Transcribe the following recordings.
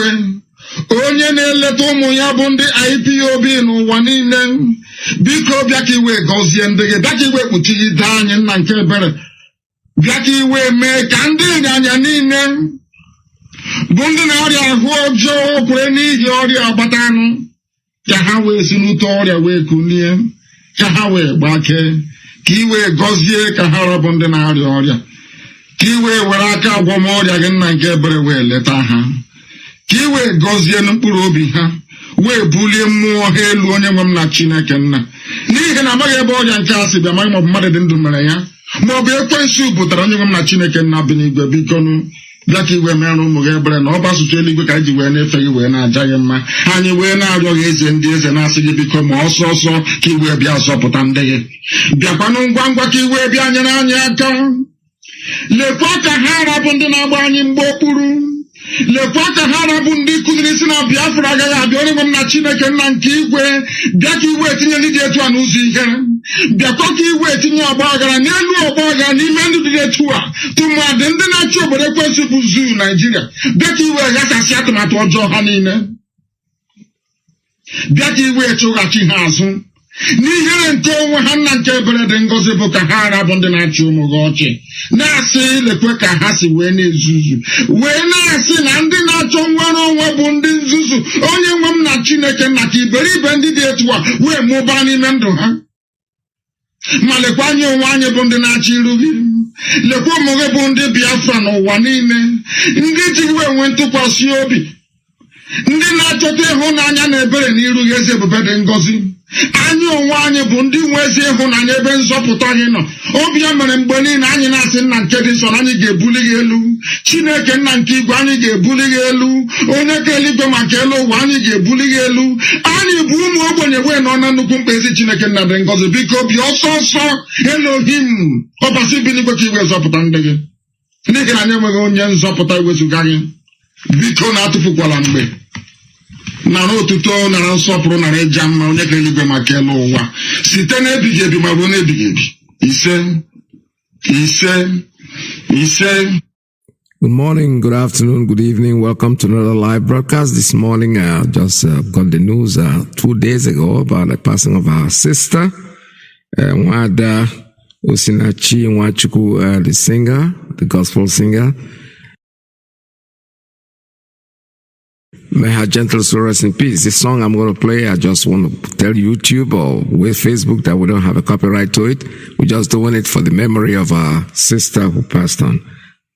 Iyke onye na-eleta ụmụ ya bụ ndị IPOB n'ụwa niile biko bịa ka iwe gọzie ndị gị bịa ka iwe kpuchigide anyị nna nke ebere bịa ka iwe mee ka ndị ịnyanya niile bụ ndị na-arịa ahụ ọjọọ kwere n'ihi ọrịa agbata anụ ka ha wee si n'ute ọrịa wee kunie ka ha wee gbakee ka iwe gọzie ka ha rabụ ndị na-arịa ọrịa ka iwe were aka agwọmọrịa gị nna nke ebere wee leta ha ka iwe gọzie mkpụrụ obi ha wee bulie mmụọ ha elu onye nwe m na Chineke nna n'ihi na amaghị ebe ọrịa nke a si bịa amaghị maọbụ mmadụ dị ndụ mere ya maọbụ ekwensu pụtara onye nwe m na Chineke nna bi n'igwe bikonu bịa ka iwe mere ụmụ gị ebere na ọ basụcha eluigwe ka anyị ji wee na-efe gị wee na-aja gị mma anyị wee na-arịọ gị eze ndị eze na-asị gị biko ma ọsọ ọsọ ka iwe bịa zọpụta ndị gị bịakwanụ ngwa ngwa ka iwe bịa nyere anyị aka lekwa ka ha rabụ ndị na-agba anyị mgbe okpuru lekwa ka ha rabụ ndị kụziri isi na Biafra agaghị abịa onye nwe m na Chineke nna nke igwe bịa ka iwe etinye ndị dị etu a n'ụzọ ihe bịakwa ka iwe etinye ọgba aghara n'elu ọgba aghara n'ime ndụ dị etu a tụmadị ndị na-achị obodo ekwensụ bụ zuu Naijiria bịa ka iwe ghasasị atụmatụ ọjọọ ha niile bịa ka iwe chụghachi ha azụ n'ihere nke onwe ha nna nke ebere dị ngọzi bụ ka ha arabụ ndị na-achị ụmụ gị ọchị na-asị lekwe ka ha si wee na-ezuzu wee na-asị na ndị na-achọ nwere onwe bụ ndị nzuzu onye nwe m na Chineke nna ka iberibe ndị dị etu a wee mụbaa n'ime ndụ ha ma lekwa anyị onwe anyị bụ ndị na-achị iru gị lekwa ụmụ gị bụ ndị Biafra n'ụwa niile ndị ji wee nwee ntụkwasị obi ndị na-achọta ịhụnanya na ebere n'iru gị eze ebube dị ngọzi anyị onwe anyị bụ ndị nwe ezi ịhụnanya ebe nzọpụta anyị nọ obi ya mere mgbe niile anyị na-asị nna nke dị nsọ na anyị ga-ebuli gị elu Chineke nna nke igwe anyị ga-ebuli gị elu onye ka eluigwe maka elu ụwa anyị ga-ebuli gị elu anyị bụ ụmụ ogbenye wee nọ na nnukwu mkpa ezi Chineke nna dị ngọzi biko bịa ọsọ ọsọ Elohim ọbasi bi n'igwe ka igwe zọpụta ndị gị n'ihi na anyị enweghị onye nzọpụta iwezuga gị biko na-atụfukwala mgbe nara otuto nara nsọpụrụ nara ịja mma onye ka eluigwe maka elu ụwa site n'ebighị ebi ma ruo n'ebighị ebi ise. Good morning, good afternoon, good evening. Welcome to another live broadcast. This morning, I just got the news 2 days ago about the passing of our sister, Nwada Osinachi Nwachukwu, the singer, the gospel singer. May her gentle soul rest in peace. This song I'm going to play, I just want to tell YouTube or with Facebook that we don't have a copyright to it. We're just doing it for the memory of our sister who passed on.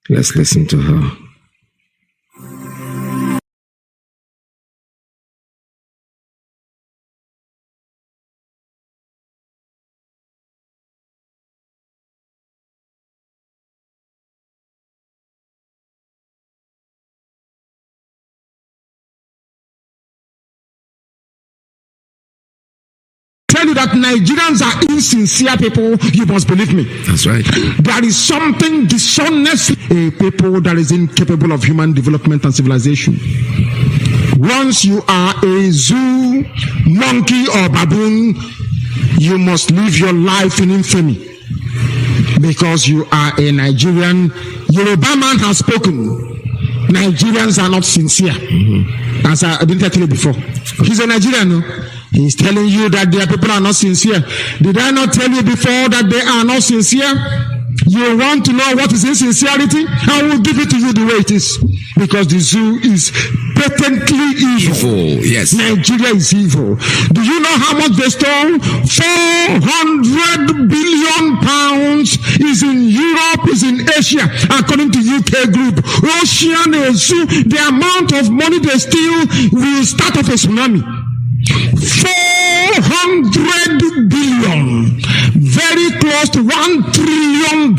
Let's listen to her. Tell you that Nigerians are insincere people, you must believe me. That's right. There is something dishonest, a people that is incapable of human development and civilization. Once you are a zoo, monkey or baboon, you must live your life in infamy. Because you are a Nigerian. Yoruba man has spoken. Nigerians are not sincere. As I didn't tell you before. He's a Nigerian, no? He's telling you that their people are not sincere. Did I not tell you before that they are not sincere? You want to know what is insincerity? I will give it to you the way it is. Because the zoo is patently evil. Yes. Nigeria is evil. Do you know how much they stole? 400 billion pounds is in Europe, is in Asia, according to UK group. Ocean Zoo, the amount of money they steal will start off a tsunami. 400 billion, very close to $1 trillion,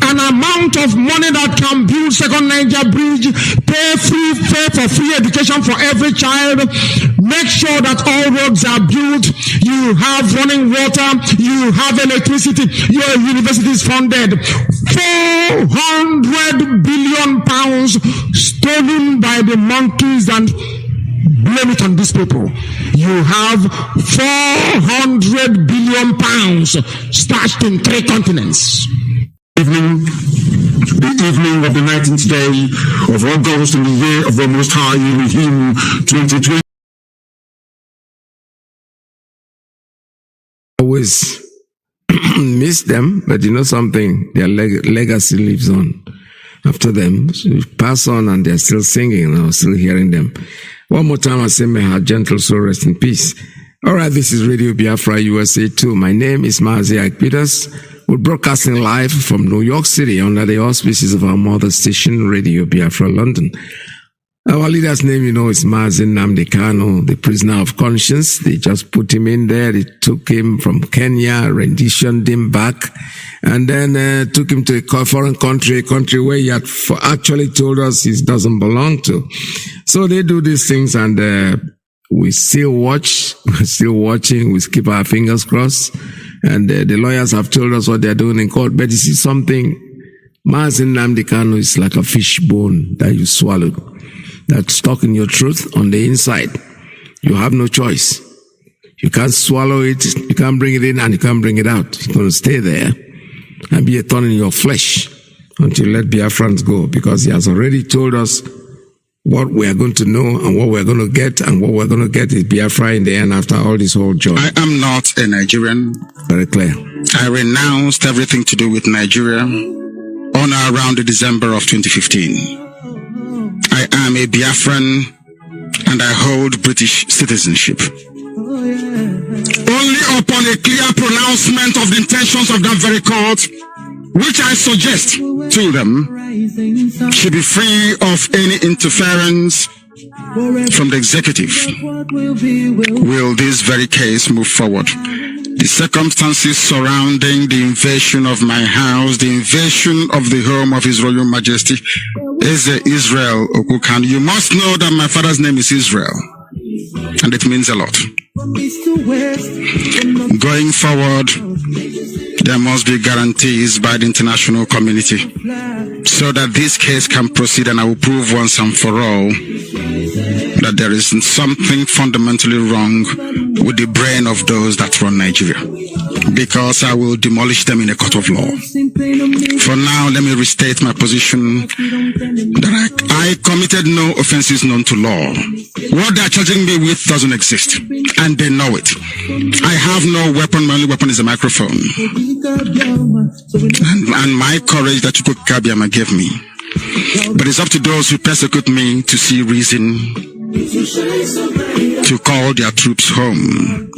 an amount of money that can build second Niger bridge, pay for free education for every child, make sure that all roads are built, you have running water, you have electricity, your university is funded. 400 billion pounds stolen by the monkeys and blame it on these people. You have 400 billion pounds stashed in 3 continents. Good evening. the evening of the 19th day of August in the year of the Most High Elohim 2020. Always miss them, but you know something, their legacy lives on after them. So you pass on and they're still singing and I'm still hearing them. One more time I say, may her gentle soul rest in peace. All right, this is Radio Biafra USA 2. My name is Mazi Peters. We're broadcasting live from New York City under the auspices of our mother station, Radio Biafra London. Our leader's name, you know, is Mazi Nnamdi Kanu, the prisoner of conscience. They just put him in there. They took him from Kenya, renditioned him back, and then took him to a foreign country, a country where he had actually told us he doesn't belong to. So they do these things, and we still watch, we're still watching, we keep our fingers crossed, and the lawyers have told us what they're doing in court. But you see something, Mazi Nnamdi Kanu is like a fish bone that you swallowed, that's stuck in your truth on the inside. You have no choice. You can't swallow it, you can't bring it in, and you can't bring it out. It's going to stay there and be a thorn in your flesh until you let Biafrans go, because he has already told us what we are going to know and what we're going to get, and what we're going to get is Biafra in the end after all this whole journey. I am not a Nigerian. Very clear. I renounced everything to do with Nigeria on or around December of 2015. I am a Biafran and I hold British citizenship. Only upon a clear pronouncement of the intentions of that very court, which I suggest to them should be free of any interference from the executive, will this very case move forward. The circumstances surrounding the invasion of my house, the invasion of the home of His Royal Majesty, is Israel Okukanu. You must know that my father's name is Israel, and it means a lot. Going forward, there must be guarantees by the international community so that this case can proceed, and I will prove once and for all that there is something fundamentally wrong with the brain of those that run Nigeria, because I will demolish them in a court of law. For now, let me restate my position that I committed no offenses known to law. What they are charging me with doesn't exist, and they know it. I have no weapon. My only weapon is a microphone. And my courage that Chukwukabiama gave me. But it's up to those who persecute me to see reason to call their troops home.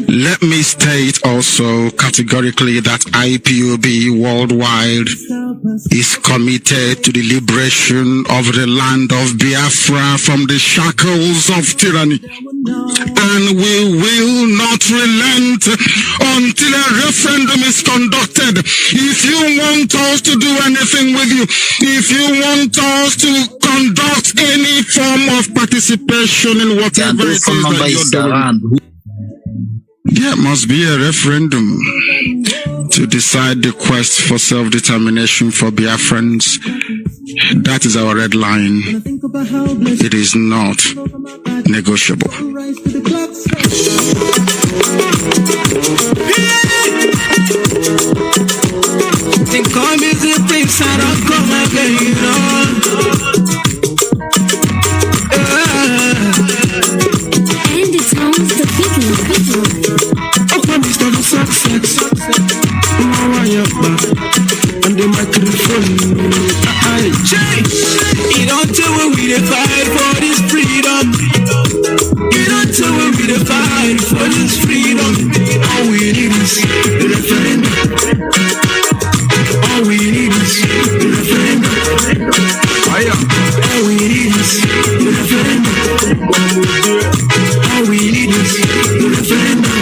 Let me state also categorically that IPOB worldwide is committed to the liberation of the land of Biafra from the shackles of tyranny. And we will not relent until a referendum is conducted. If you want us to do anything with you, if you want us to conduct any form of participation in whatever it is that you're doing, there must be a referendum to decide the quest for self-determination for Biafrans. That is our red line. It is not negotiable. And it sounds the people. And the microphone, you don't tell when we dey fight for this freedom. You don't tell when we dey fight for this freedom. All we need is the referendum. All we need is the referendum. All we need is the referendum. All we need is the referendum.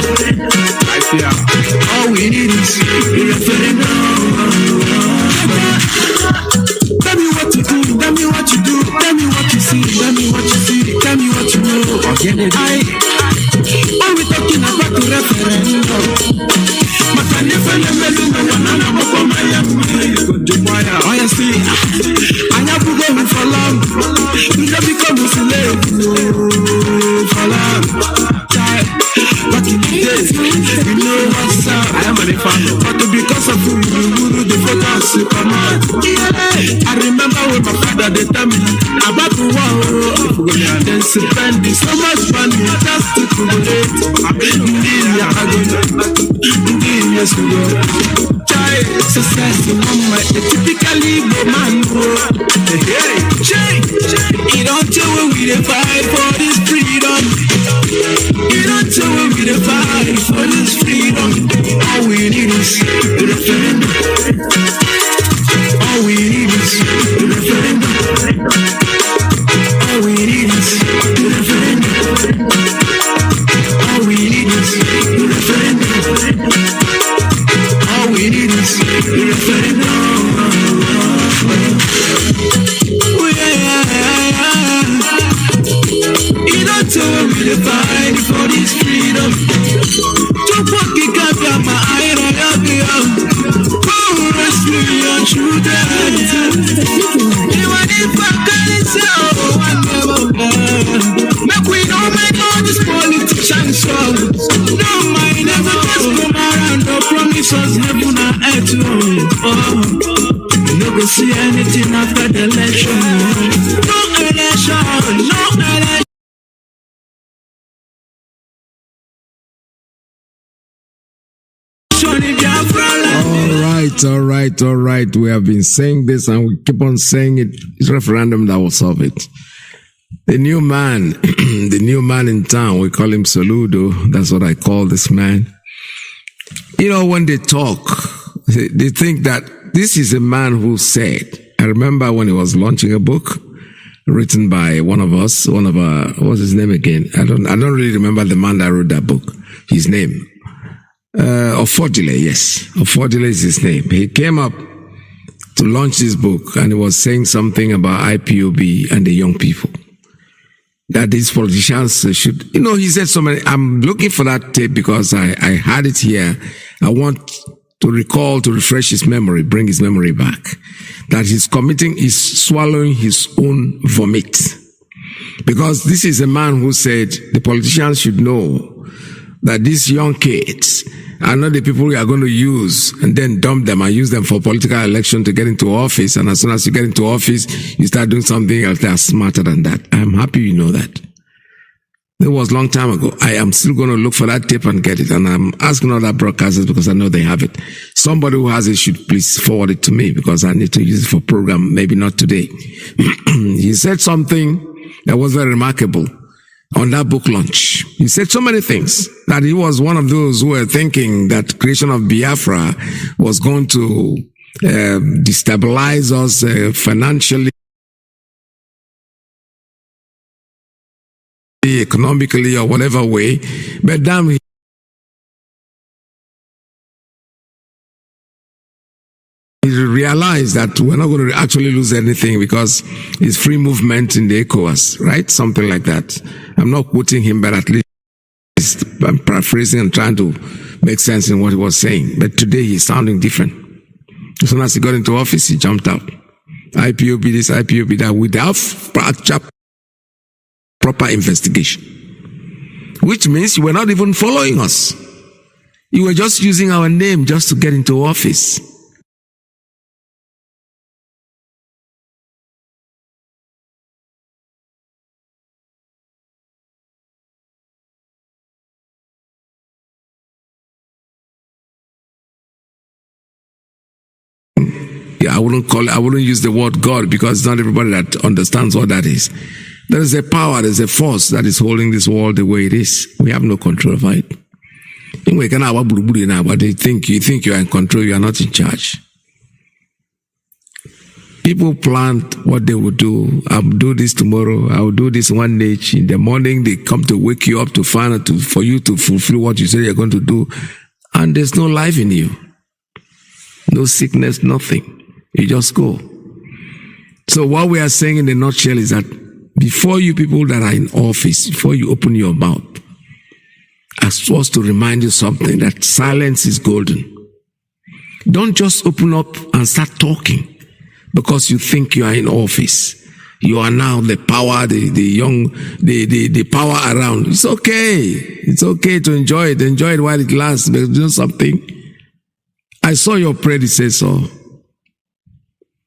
All we need is the referendum. Tell me what to do, tell me what you do, tell me what you see, tell me what you see, tell me what you know. Are we talking about the referendum? Honestly, I have to go for long. We have become a slave for long. Back in the days, you know what's up. I am a fan, but because of who you the voters. to come out. I remember when my father they tell me about the war. And then spending so much money just to accumulate. I've been in your success in my typically go man. Hey, you don't tell when we dey fight for this freedom. You don't tell when we dey fight for this freedom. All we need is the referendum. All we need is the referendum. All we need is the referendum. All we need is the referendum. All we need is the referendum. You don't tell me to fight for this freedom. To fucking get my eye on your oh, rest me on children. Even if I can't tell, I never make we don't make all these politicians so. No, my never just come around, no promises, heaven and earth. Oh, no go see anything after the election. No election, no election. All right. We have been saying this and we keep on saying it. It's referendum that will solve it. The new man, the new man in town, we call him Soludo. That's what I call this man. You know, when they talk, they think that this is a man who said, I remember when he was launching a book written by one of us, what's his name again? I don't really remember the man that wrote that book, his name. Ofodile, yes. Ofodile is his name. He came up to launch this book and he was saying something about IPOB and the young people. That these politicians should, he said so many. I'm looking for that tape because I had it here. I want to refresh his memory, bring his memory back. That he's swallowing his own vomit. Because this is a man who said the politicians should know that these young kids are not the people we are going to use and then dump them and use them for political election to get into office. And as soon as you get into office, you start doing something else that are smarter than that. I'm happy you know that. It was a long time ago. I am still going to look for that tape and get it. And I'm asking other broadcasters because I know they have it. Somebody who has it should please forward it to me because I need to use it for program, maybe not today. He said something that was very remarkable on that book launch. He said so many things that he was one of those who were thinking that creation of Biafra was going to destabilize us financially, economically, or whatever way. But damn, he realized that we're not going to actually lose anything because it's free movement in the ECOWAS, right? Something like that. I'm not quoting him, but at least I'm paraphrasing and trying to make sense in what he was saying. But today he's sounding different. As soon as he got into office, he jumped out. IPOB this, IPOB that, without proper investigation. Which means you were not even following us. You were just using our name just to get into office. I wouldn't use the word God because not everybody that understands what that is. There is a power, there's a force that is holding this world the way it is. We have no control over it. But you think you are in control, you are not in charge. People plan what they will do. I'll do this tomorrow, I'll do this one day. In the morning, they come to wake you up to find out for you to fulfill what you say you're going to do. And there's no life in you. No sickness, nothing. You just go. So what we are saying in a nutshell is that before you people that are in office, before you open your mouth, I'm supposed to remind you something, that silence is golden. Don't just open up and start talking because you think you are in office. You are now the power, the power around. It's okay. It's okay to enjoy it. Enjoy it while it lasts. But do something. I saw your predecessor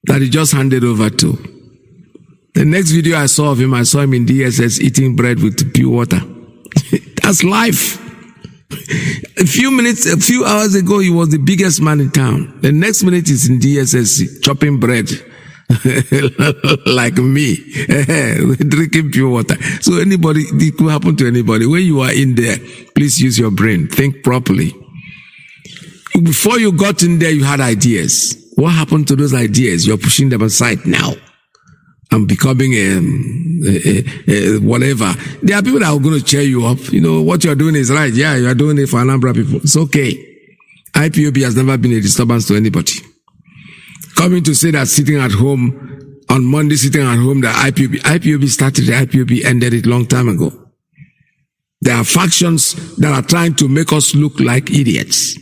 that he just handed over to. The next video I saw of him, I saw him in DSS eating bread with pure water. That's life. A few hours ago, he was the biggest man in town. The next minute, he's in DSS chopping bread. Like me, drinking pure water. So it could happen to anybody. When you are in there, please use your brain. Think properly. Before you got in there, you had ideas. What happened to those ideas? You're pushing them aside now. I'm becoming whatever. There are people that are going to cheer you up. You know, what you're doing is right. Yeah, you are doing it for Anambra people. It's okay. IPOB has never been a disturbance to anybody. Coming to say that sitting at home, on Monday sitting at home, that IPOB started, the IPOB ended it long time ago. There are factions that are trying to make us look like idiots.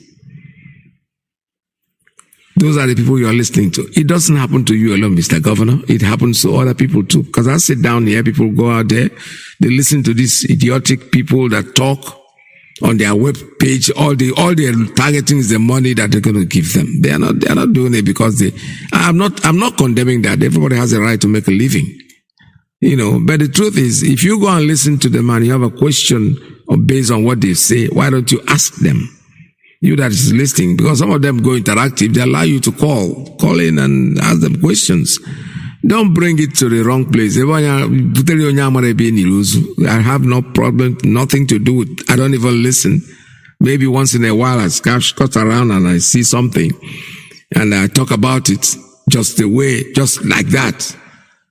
Those are the people you are listening to. It doesn't happen to you alone, Mr. Governor. It happens to other people too. Because I sit down here, people go out there, they listen to these idiotic people that talk on their web page. All they're targeting is the money that they're going to give them. They are not doing it because I'm not condemning that. Everybody has a right to make a living. You know, but the truth is, if you go and listen to them and you have a question based on what they say, why don't you ask them? You that is listening, because some of them go interactive, they allow you to call in and ask them questions. Don't bring it to the wrong place. I have no problem, nothing to do with, I don't even listen. Maybe once in a while I cut around and I see something and I talk about it just like that.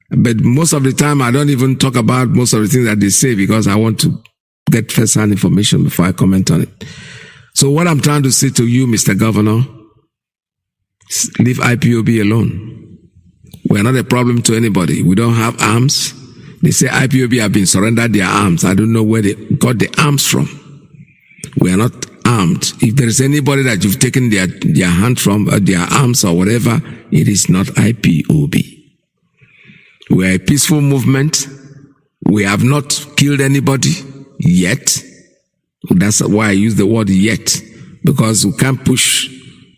But most of the time I don't even talk about most of the things that they say because I want to get first-hand information before I comment on it. So what I'm trying to say to you, Mr. Governor, leave IPOB alone. We're not a problem to anybody. We don't have arms. They say IPOB have been surrendered their arms. I don't know where they got the arms from. We are not armed. If there is anybody that you've taken their hand from, their arms or whatever, it is not IPOB. We are a peaceful movement. We have not killed anybody yet. That's why I use the word yet, because we can't push.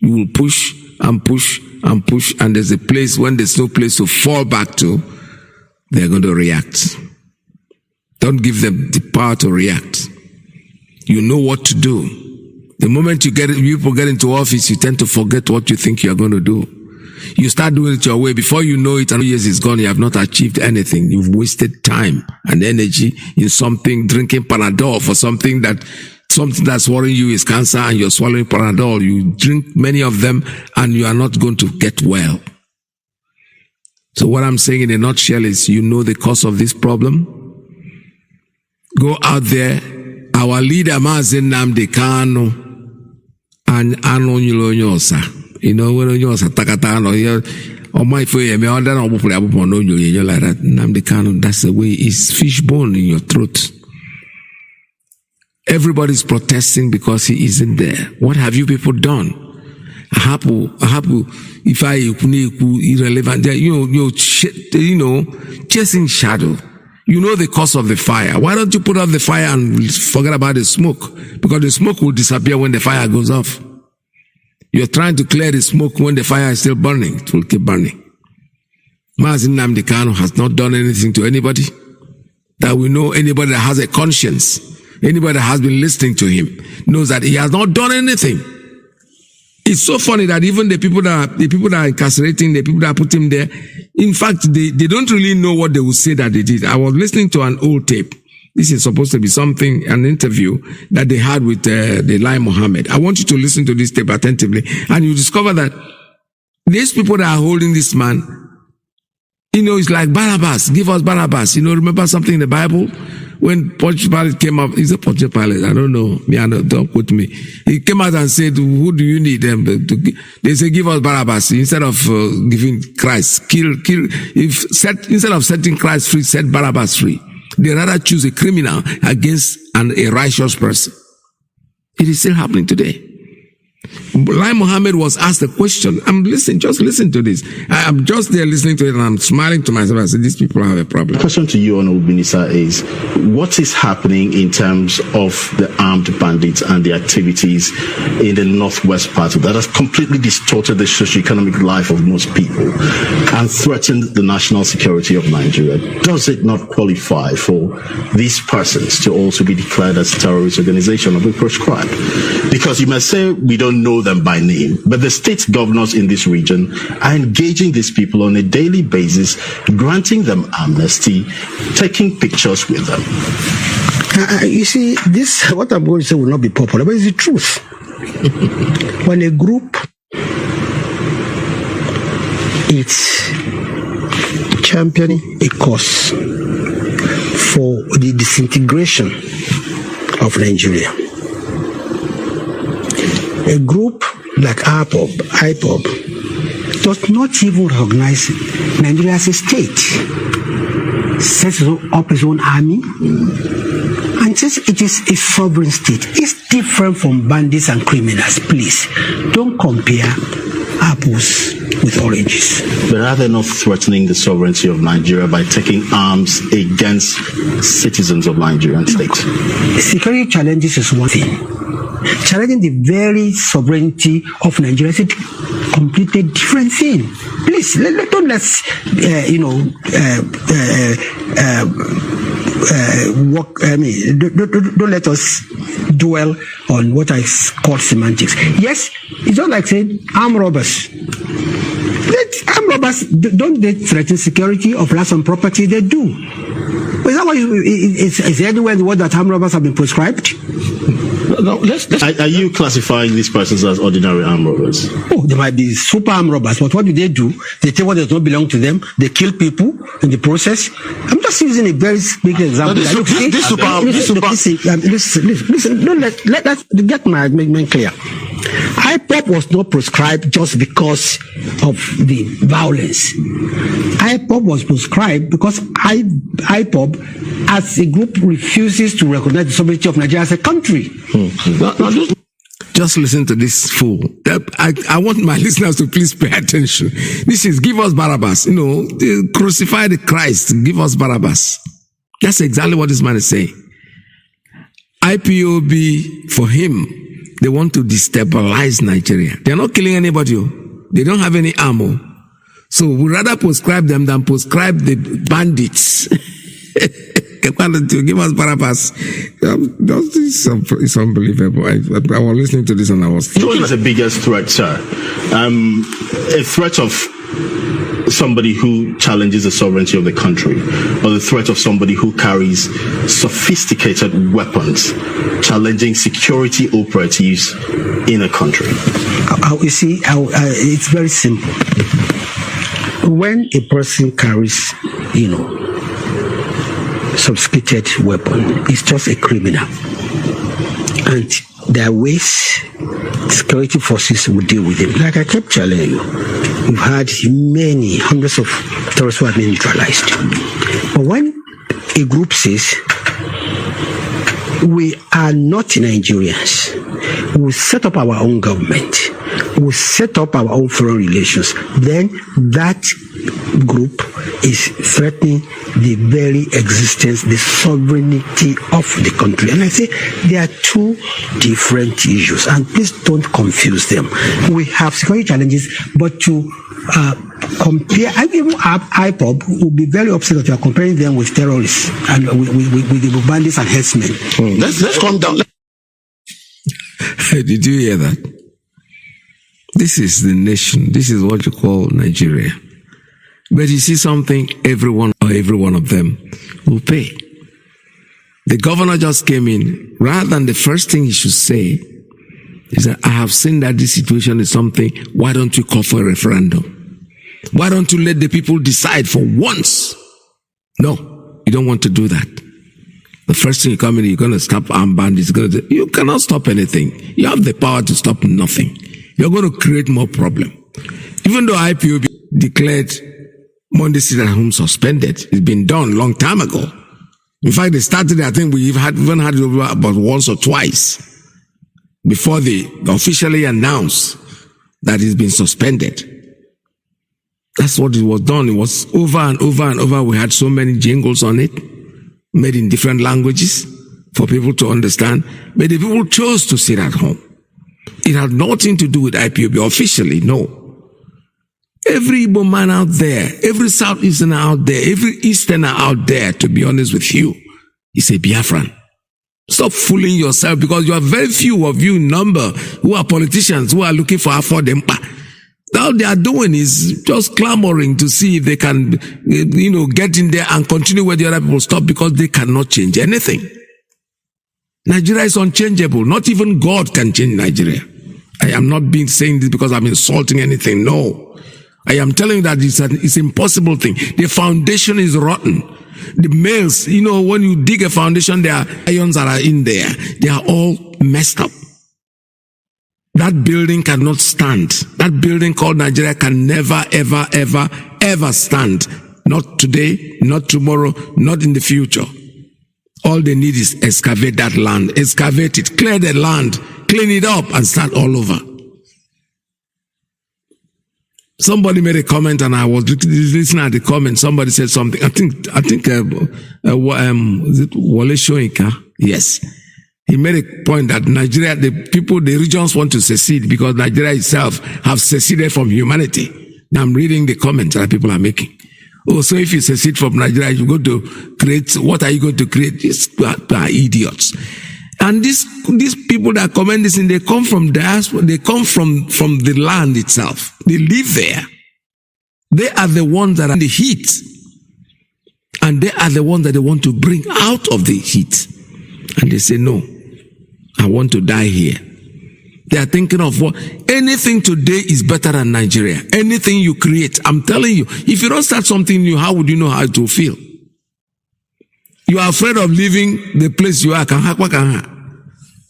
You will push and push and push, and there's a place, when there's no place to fall back to, they're going to react. Don't give them the power to react. You know what to do. The moment people get into office, you tend to forget what you think you're going to do. You start doing it your way. Before you know it, and years is gone, you have not achieved anything. You've wasted time and energy in something, drinking Panadol for something that's worrying you is cancer, and you're swallowing Panadol. You drink many of them and you are not going to get well. So what I'm saying in a nutshell is, you know the cause of this problem. Go out there. Our leader, Mazi Nnamdi Kanu, and Anonyosa. You know, when you are Takatano, or my friend, like that. Nnamdi Kanu, that's the way, it's fishbone in your throat. Everybody's protesting because he isn't there. What have you people done? If I irrelevant, chasing shadow. You know the cause of the fire. Why don't you put out the fire and forget about the smoke? Because the smoke will disappear when the fire goes off. You're trying to clear the smoke when the fire is still burning. It will keep burning. Mazi Nnamdi Kanu has not done anything to anybody. That we know, anybody that has a conscience, anybody that has been listening to him, knows that he has not done anything. It's so funny that even the people that are incarcerating, the people that put him there, in fact, they don't really know what they will say that they did. I was listening to an old tape. This is supposed to be an interview that they had with the Lai Mohammed. I want you to listen to this tape attentively, and you discover that these people that are holding this man, it's like Barabbas. Give us Barabbas. Remember something in the Bible? When Pontius Pilate came up, is it Pontius Pilate? I don't know. Don't quote me. He came out and said, who do you need them to give? They say, give us Barabbas. Instead of giving Christ, instead of setting Christ free, set Barabbas free. They rather choose a criminal against a righteous person. It is still happening today. Lai Mohammed was asked a question. I'm listening, just listen to this. I'm just there listening to it and I'm smiling to myself. I said, these people have a problem. The question to you, Honorable Minister, is what is happening in terms of the armed bandits and the activities in the northwest part that has completely distorted the socio-economic life of most people and threatened the national security of Nigeria? Does it not qualify for these persons to also be declared as terrorist organization or be proscribed? Because you may say we don't know them by name, but the state governors in this region are engaging these people on a daily basis, granting them amnesty, taking pictures with them. You see, this, what I'm going to say will not be popular, but it's the truth. When a group is championing a cause for the disintegration of Nigeria, a group like Ipob does not even recognize Nigeria as a state, sets up its own army, and says it is a sovereign state. It's different from bandits and criminals. Please, don't compare apples with oranges. But are they not threatening the sovereignty of Nigeria by taking arms against citizens of Nigerian state? Security challenges is one thing. Challenging the very sovereignty of Nigeria is a completely different thing. Please, don't let's, don't let us dwell on what I call semantics. Yes, it's not like saying armed robbers. Armed robbers, don't they threaten security of life and property? They do. But is that why is anywhere in the world that armed robbers have been prescribed? No, are you classifying these persons as ordinary armed robbers? Oh, they might be super armed robbers, but what do? They take what does not belong to them. They kill people in the process. I'm just using a very big example. Listen, let's get my argument clear. Ipob was not prescribed just because of the violence. Ipob was prescribed because Ipob, as a group, refuses to recognize the sovereignty of Nigeria as a country. Just listen to this fool. I want my listeners to please pay attention. This is give us Barabbas. Crucify the Christ. Give us Barabbas. That's exactly what this man is saying. IPOB, for him, they want to destabilize Nigeria. They're not killing anybody. They don't have any ammo. So we'd rather prescribe them than prescribe the bandits. Give us Barabbas. It's unbelievable. I was listening to this and I was... What is the biggest threat, sir? A threat of somebody who challenges the sovereignty of the country, or the threat of somebody who carries sophisticated weapons, challenging security operatives in a country? You see, it's very simple. When a person carries, sophisticated weapon, it's just a criminal. And there are ways security forces will deal with him. Like I kept telling you, we've had many hundreds of terrorists who have been neutralized. But when a group says, we are not Nigerians, we'll set up our own government, we'll set up our own foreign relations, then that group is threatening the very existence, the sovereignty of the country. And I say there are two different issues, and please don't confuse them. We have security challenges, but to compare, even Ipob will be very upset that you are comparing them with terrorists and with the bandits and herdsmen. Let's calm down. Did you hear that? This is the nation. This is what you call Nigeria. But you see something, every one of them will pay. The governor just came in. Rather than the first thing he should say is that I have seen that this situation is something, why don't you call for a referendum? Why don't you let the people decide for once? No, you don't want to do that. The first thing you come in, you're going to stop armed bandits. You cannot stop anything. You have the power to stop nothing. You're going to create more problem. Even though IPOB declared Monday sit at home suspended, it's been done long time ago. In fact, they started, I think even had it over about once or twice. before they officially announce that it's been suspended. That's what it was done. It was over and over and over. We had so many jingles on it, made in different languages for people to understand. But the people chose to sit at home. It had nothing to do with IPOB officially, no. Every Igbo man out there, every Southeasterner out there, every Easterner out there, to be honest with you, is a Biafran. Stop fooling yourself, because you are very few of you in number who are politicians who are looking for affordempa. All they are doing is just clamoring to see if they can, get in there and continue where the other people stop, because they cannot change anything. Nigeria is unchangeable. Not even God can change Nigeria. I am not saying this because I'm insulting anything. No. I am telling you that it's an impossible thing. The foundation is rotten. The males, when you dig a foundation, there are ions that are in there. They are all messed up. That building cannot stand. That building called Nigeria can never, ever, ever, ever stand. Not today, not tomorrow, not in the future. All they need is excavate that land. Excavate it, clear the land, clean it up, and start all over. Somebody made a comment, and I was listening at the comment. Somebody said something. I think, is it Wole Soyinka? Yes. He made a point that Nigeria, the regions want to secede because Nigeria itself have seceded from humanity. Now I'm reading the comments that people are making. Oh, so if you secede from Nigeria, you're going to create, what are you going to create? These are idiots. And these people that comment this, they come from diaspora, they come from the land itself. They live there. They are the ones that are in the heat. And they are the ones that they want to bring out of the heat. And they say, no, I want to die here. They are thinking of what? Anything today is better than Nigeria. Anything you create. I'm telling you, if you don't start something new, how would you know how it will feel? You are afraid of leaving the place you are.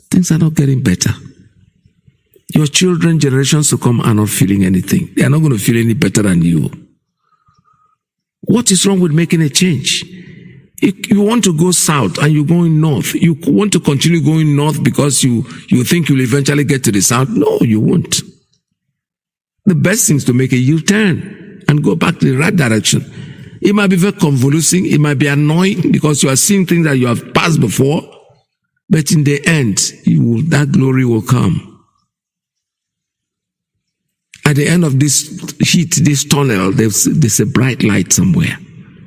Things are not getting better. Your children, generations to come, are not feeling anything. They are not going to feel any better than you. What is wrong with making a change? You want to go south and you're going north. You want to continue going north because you think you'll eventually get to the south. No, you won't. The best thing is to make a U-turn and go back to the right direction. It might be very convoluting. It might be annoying because you are seeing things that you have passed before. But in the end, that glory will come. At the end of this heat, this tunnel, there's a bright light somewhere.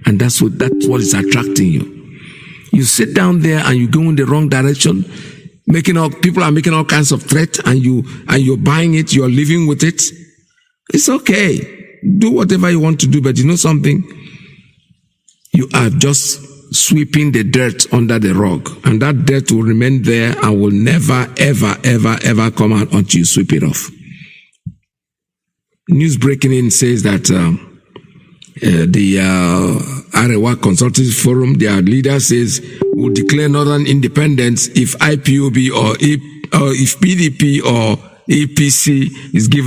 And that's what is attracting you. You sit down there and you go in the wrong direction, people are making all kinds of threats, and you're buying it, you're living with it. It's okay. Do whatever you want to do, but you know something? You are just sweeping the dirt under the rug, and that dirt will remain there and will never, ever, ever, ever come out until you sweep it off. News breaking in says that the Arewa Consultative Forum, their leader says, will declare Northern independence if IPOB or if PDP or APC is give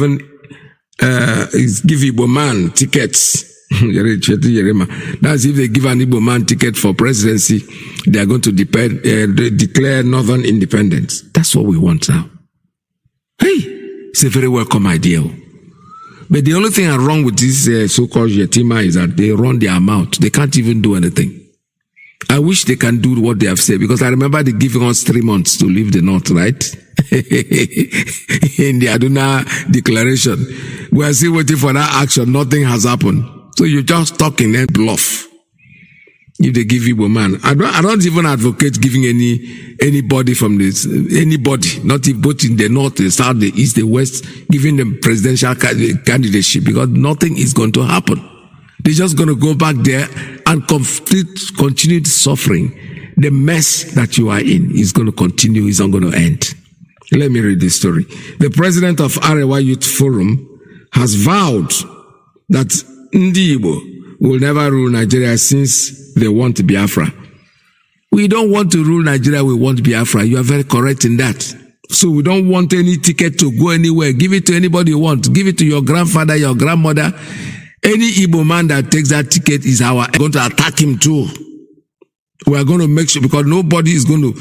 Igbo man tickets. That's if they give an Igbo man ticket for presidency, they are going to declare Northern independence. That's what we want now. Hey, it's a very welcome idea. But the only thing wrong with this so-called Yetima is that they run their mouth. They can't even do anything. I wish they can do what they have said, because I remember they giving us 3 months to leave the North, right? In the Aduna declaration. We are still waiting for that action. Nothing has happened. So you're just talking and bluff. If they give you a man. I don't even advocate giving anybody from this, anybody, not if both in the North, the South, the East, the West, giving them presidential candidacy, because nothing is going to happen. They're just going to go back there and continue suffering. The mess that you are in is going to continue, it's not going to end. Let me read this story. The president of Arewa Youth Forum has vowed that Ndi Igbo will never rule Nigeria since they want Biafra. We don't want to rule Nigeria, we want Biafra. You are very correct in that. So we don't want any ticket to go anywhere. Give it to anybody you want. Give it to your grandfather, your grandmother. Any Igbo man that takes that ticket is going to attack him too. We are going to make sure, because nobody is going to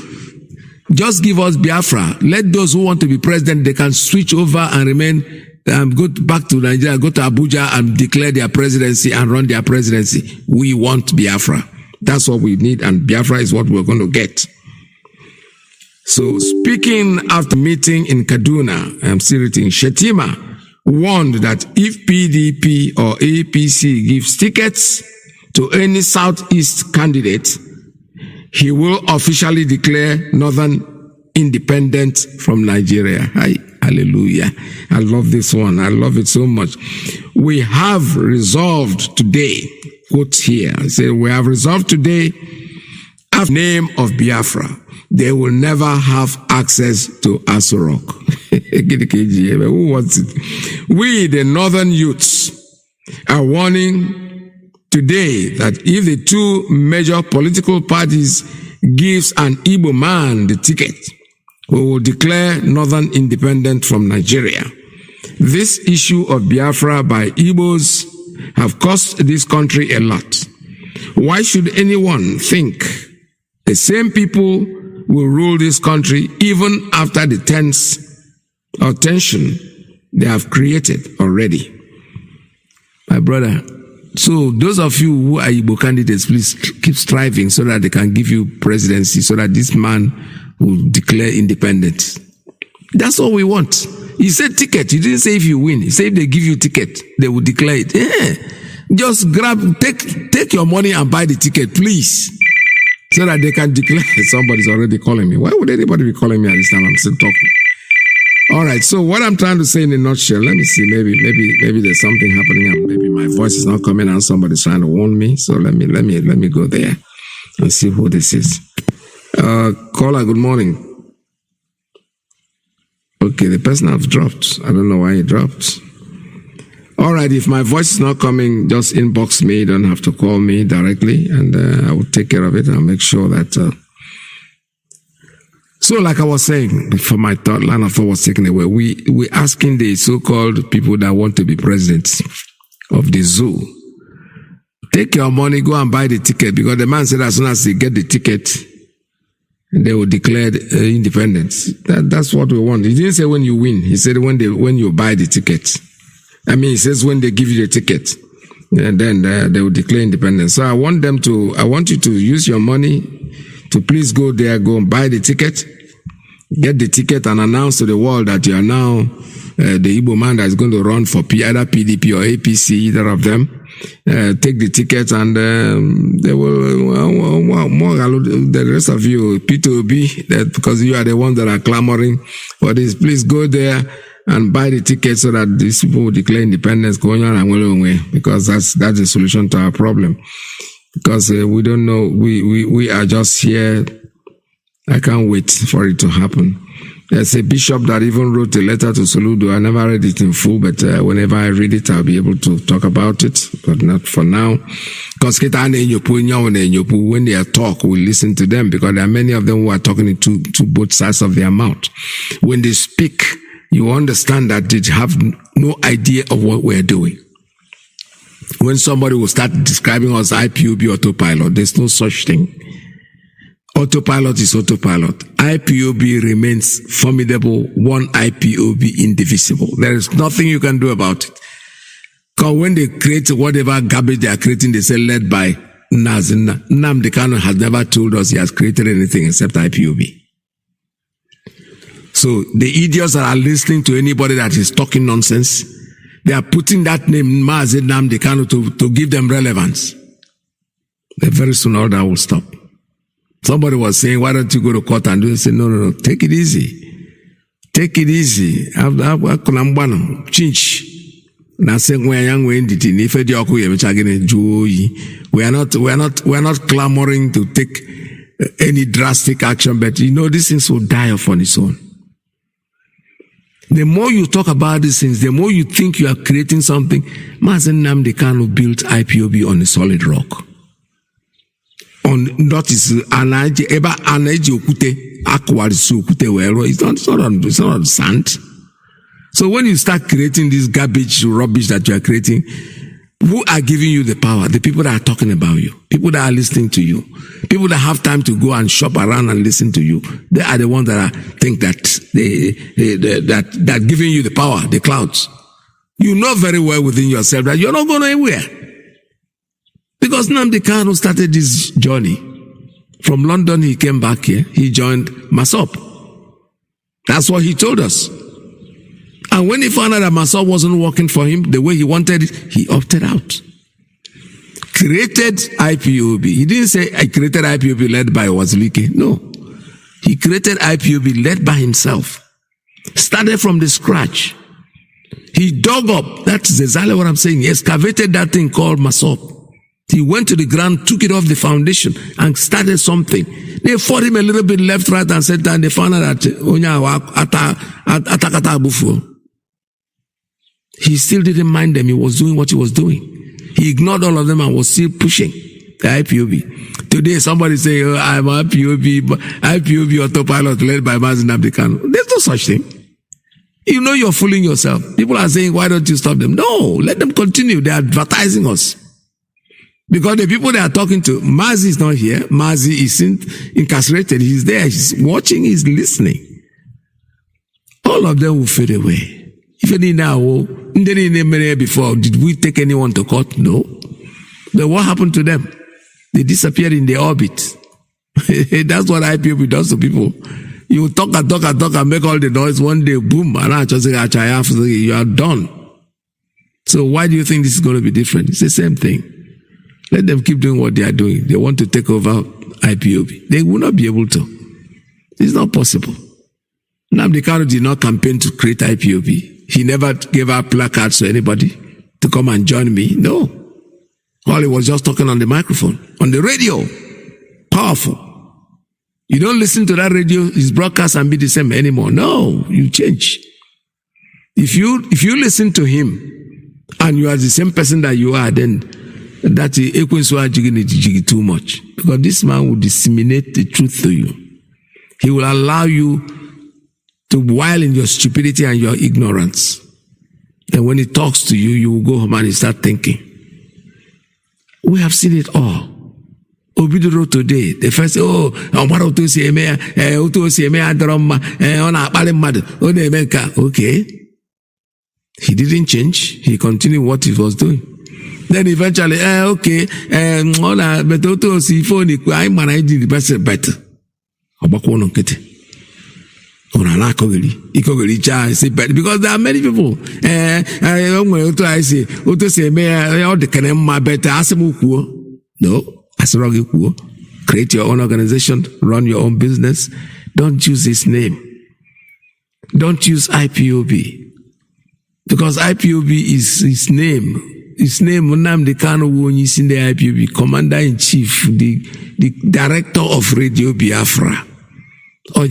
Just give us Biafra. Let those who want to be president, they can switch over and remain, go back to Nigeria, go to Abuja and declare their presidency and run their presidency. We want Biafra. That's what we need, and Biafra is what we're going to get. So, speaking after meeting in Kaduna, I'm still reading, Shetima warned that if PDP or APC gives tickets to any Southeast candidate, he will officially declare Northern independent from Nigeria. Hi, hallelujah. I love this one. I love it so much. We have resolved today, quote here, I say, we have resolved today, in the name of Biafra, they will never have access to Asurok. Who wants it? We, the Northern youths, are warning today that if the two major political parties gives an Igbo man the ticket, we will declare Northern independent from Nigeria. This issue of Biafra by Igbos have cost this country a lot. Why should anyone think the same people will rule this country even after the tension they have created already? My brother, so those of you who are Igbo candidates, please keep striving so that they can give you presidency, so that this man will declare independence. That's all we want. He said ticket. He didn't say if you win. He said if they give you ticket, they will declare it. Yeah. Just take your money and buy the ticket, please, so that they can declare. Somebody's already calling me. Why would anybody be calling me at this time? I'm still talking. All right. So what I'm trying to say in a nutshell, let me see. Maybe there's something happening, and maybe my voice is not coming, and somebody's trying to warn me. So let me go there and see who this is. Caller, good morning. Okay, the person has dropped. I don't know why he dropped. All right, if my voice is not coming, just inbox me. You don't have to call me directly, and I will take care of it. I'll make sure that. So, like I was saying, before my line of thought was taken away, we asking the so-called people that want to be presidents of the zoo, take your money, go and buy the ticket, because the man said as soon as they get the ticket, they will declare independence. That's what we want. He didn't say when you win. He said when you buy the ticket. I mean, he says when they give you the ticket, and then they will declare independence. So I want you to use your money to please go there, go and buy the ticket, get the ticket, and announce to the world that you are now the Igbo man that is going to run for either PDP or APC, either of them. Take the ticket, and they will, the rest of you, P2B, because you are the ones that are clamoring for this, please go there and buy the ticket so that these people will declare independence going on and well away, because that's the solution to our problem. Because we don't know, we are just here. I can't wait for it to happen. There's a bishop that even wrote a letter to Soludo. I never read it in full, but whenever I read it, I'll be able to talk about it, but not for now. Because when they talk, we listen to them, because there are many of them who are talking to both sides of their mouth. When they speak, you understand that they have no idea of what we're doing. When somebody will start describing us IPOB autopilot, there's no such thing. Autopilot is autopilot. IPOB remains formidable, one IPOB indivisible. There is nothing you can do about it. Because when they create whatever garbage they are creating, they say led by Nnamdi Kanu has never told us he has created anything except IPOB. So the idiots that are listening to anybody that is talking nonsense, they are putting that name Mazi Nnamdi Kanu to give them relevance. Then very soon all that will stop. Somebody was saying, why don't you go to court and do it? Say, no, take it easy. Take it easy. Change. We are not clamoring to take any drastic action, but these things will die off on its own. The more you talk about these things, the more you think you are creating something. Mazi Nnamdi Kanu built IPOB on a solid rock. On notice it's not on sand. So when you start creating this garbage, rubbish that you are creating, Who are giving you the power? The people that are talking about you, people that are listening to you, people that have time to go and shop around and listen to you. They are the ones that think that that giving you the power, the clouds. You know very well within yourself that you're not going anywhere. Because Nnamdi Kanu started this journey. From London, he came back here. He joined Masop. That's what he told us. And when he found out that Masop wasn't working for him the way he wanted it, he opted out. Created IPOB. He didn't say, I created IPOB led by Iyke. No. He created IPOB led by himself. Started from the scratch. He dug up, that's exactly what I'm saying. He excavated that thing called Masop. He went to the ground, took it off the foundation, and started something. They fought him a little bit left, right, and center, and they found out that he still didn't mind them. He was doing what he was doing. He ignored all of them and was still pushing the IPOB. Today, somebody say, oh, I'm IPOB autopilot led by Mazi Nnamdi Kanu. There's no such thing. You know you're fooling yourself. People are saying, why don't you stop them? No, let them continue. They're advertising us. Because the people they are talking to, Mazi is not here. Mazi is incarcerated. He's there. He's watching. He's listening. All of them will fade away. Even now, before, did we take anyone to court? No. But what happened to them? They disappeared in the orbit. That's what IPOB does to people. You talk and make all the noise. One day, boom, and I just say, you are done. So why do you think this is going to be different? It's the same thing. Let them keep doing what they are doing. They want to take over IPOB. They will not be able to. It's not possible. Nnamdi Kanu did not campaign to create IPOB. He never gave out placards to anybody to come and join me. No. All he was just talking on the microphone, on the radio. Powerful. You don't listen to that radio, his broadcast, and be the same anymore. No, you change. If you listen to him and you are the same person that you are, then that is too much. Because this man will disseminate the truth to you. He will allow you to while in your stupidity and your ignorance. And when he talks to you, you will go home and you start thinking. We have seen it all. Obidoro today, the first say, oh, okay. He didn't change. He continued what he was doing. Then eventually, okay, because there are many people. No, create your own organization, run your own business. Don't use his name. Don't use IPOB. Because IPOB is his name. His name, Nnamdi Kanu, is in the IPOB, Commander-in-Chief, the Director of Radio Biafra. So they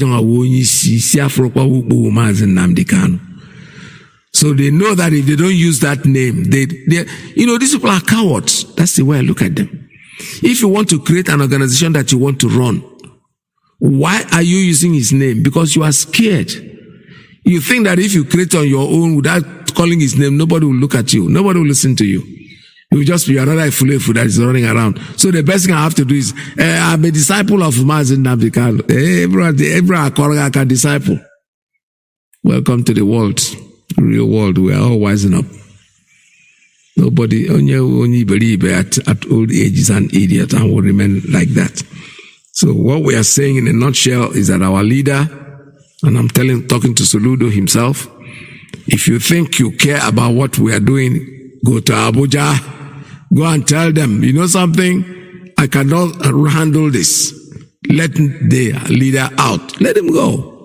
know that if they don't use that name, these people are cowards. That's the way I look at them. If you want to create an organization that you want to run, why are you using his name? Because you are scared. You think that if you create on your own without calling his name, nobody will look at you. Nobody will listen to you. You will just be another Ifulefu that is running around. So the best thing I have to do is, I'm a disciple of Mazi Nnamdi Kanu. Everyone can disciple. Welcome to the world. Real world. We are all wising up. Nobody, only believe at old age is an idiot and will remain like that. So what we are saying in a nutshell is that our leader, and I'm talking to Soludo himself, if you think you care about what we are doing, go to Abuja, go and tell them, you know something, I cannot handle this. Let the leader out. Let him go.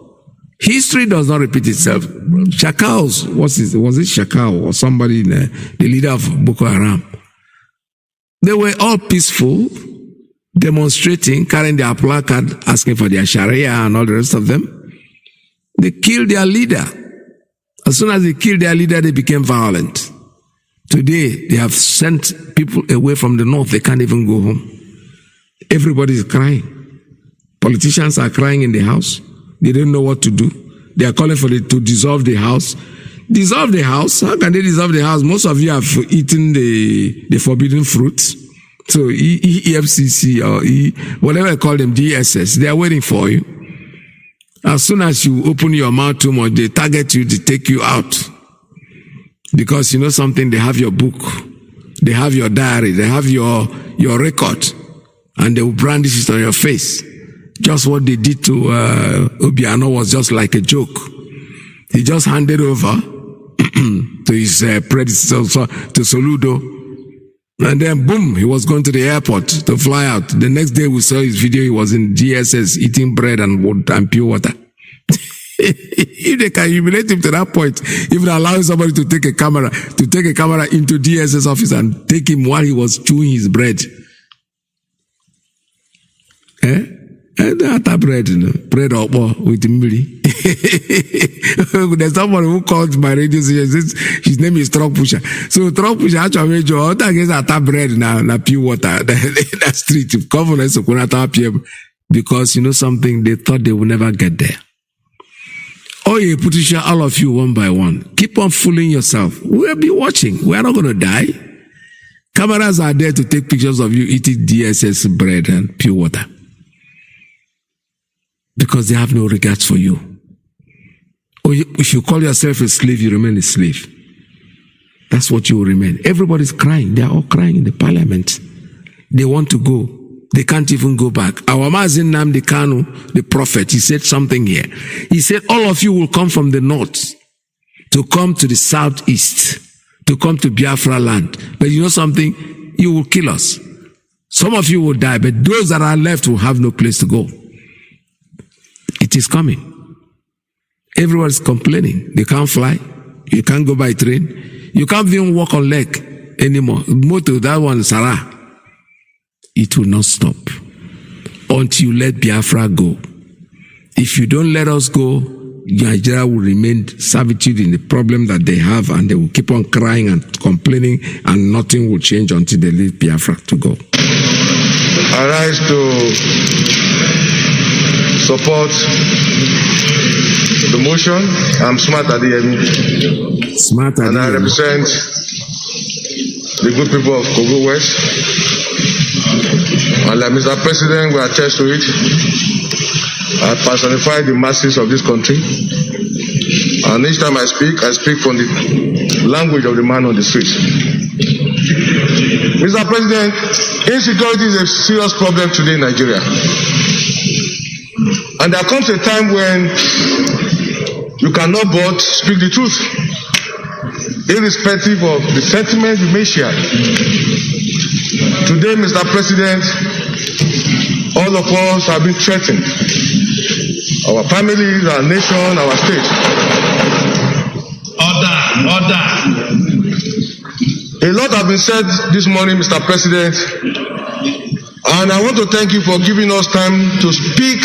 History does not repeat itself. Shakals, was it Shakal or somebody, the leader of Boko Haram? They were all peaceful, demonstrating, carrying their placard, asking for their Sharia and all the rest of them. They killed their leader. As soon as they killed their leader, they became violent. Today, they have sent people away from the north. They can't even go home. Everybody is crying. Politicians are crying in the house. They don't know what to do. They are calling for to dissolve the house. Dissolve the house. How can they dissolve the house? Most of you have eaten the forbidden fruit. So EFCC or whatever I call them, DSS, they are waiting for you. As soon as you open your mouth too much, they target you, they take you out. Because you know something, they have your book, they have your diary, they have your record, and they will brandish it on your face. Just what they did to Obiano was just like a joke. He just handed over to his predecessor, to Soludo, and then boom, he was going to the airport to fly out. The next day we saw his video, he was in DSS eating bread and pure water. If they can humiliate him to that point, even allowing somebody to take a camera into DSS office and take him while he was chewing his bread. And that bread, bread with mili. There's someone who called my radio station. His name is Truck Pusher. So Truck Pusher actually made you out against that bread na pure water. That street, governors of Kunata, because you know something, they thought they would never get there. Oh, you put all of you one by one. Keep on fooling yourself. We'll be watching. We're not going to die. Cameras are there to take pictures of you eating DSS bread and pure water. Because they have no regards for you. Or if you call yourself a slave, you remain a slave. That's what you will remain. Everybody's crying. They are all crying in the parliament. They want to go. They can't even go back. Our Mazi Nnamdi Kanu, the prophet, he said something here. He said, all of you will come from the north to come to the southeast, to come to Biafra land. But you know something? You will kill us. Some of you will die, but those that are left will have no place to go. It is coming. Everyone's complaining. They can't fly. You can't go by train. You can't even walk on leg anymore. Moto, that one, Sarah. It will not stop until you let Biafra go. If you don't let us go, Nigeria will remain servitude in the problem that they have, and they will keep on crying and complaining, and nothing will change until they leave Biafra to go. I rise to support the motion. I'm smart at the end. Smart at and I represent the good people of Kogo West. And like Mr. President, we attest to it. I personify the masses of this country. And each time I speak from the language of the man on the street. Mr. President, insecurity is a serious problem today in Nigeria. And there comes a time when you cannot but speak the truth, irrespective of the sentiments you may share. Today, Mr. President, all of us have been threatened. Our families, our nation, our state. Order. A lot have been said this morning, Mr. President, and I want to thank you for giving us time to speak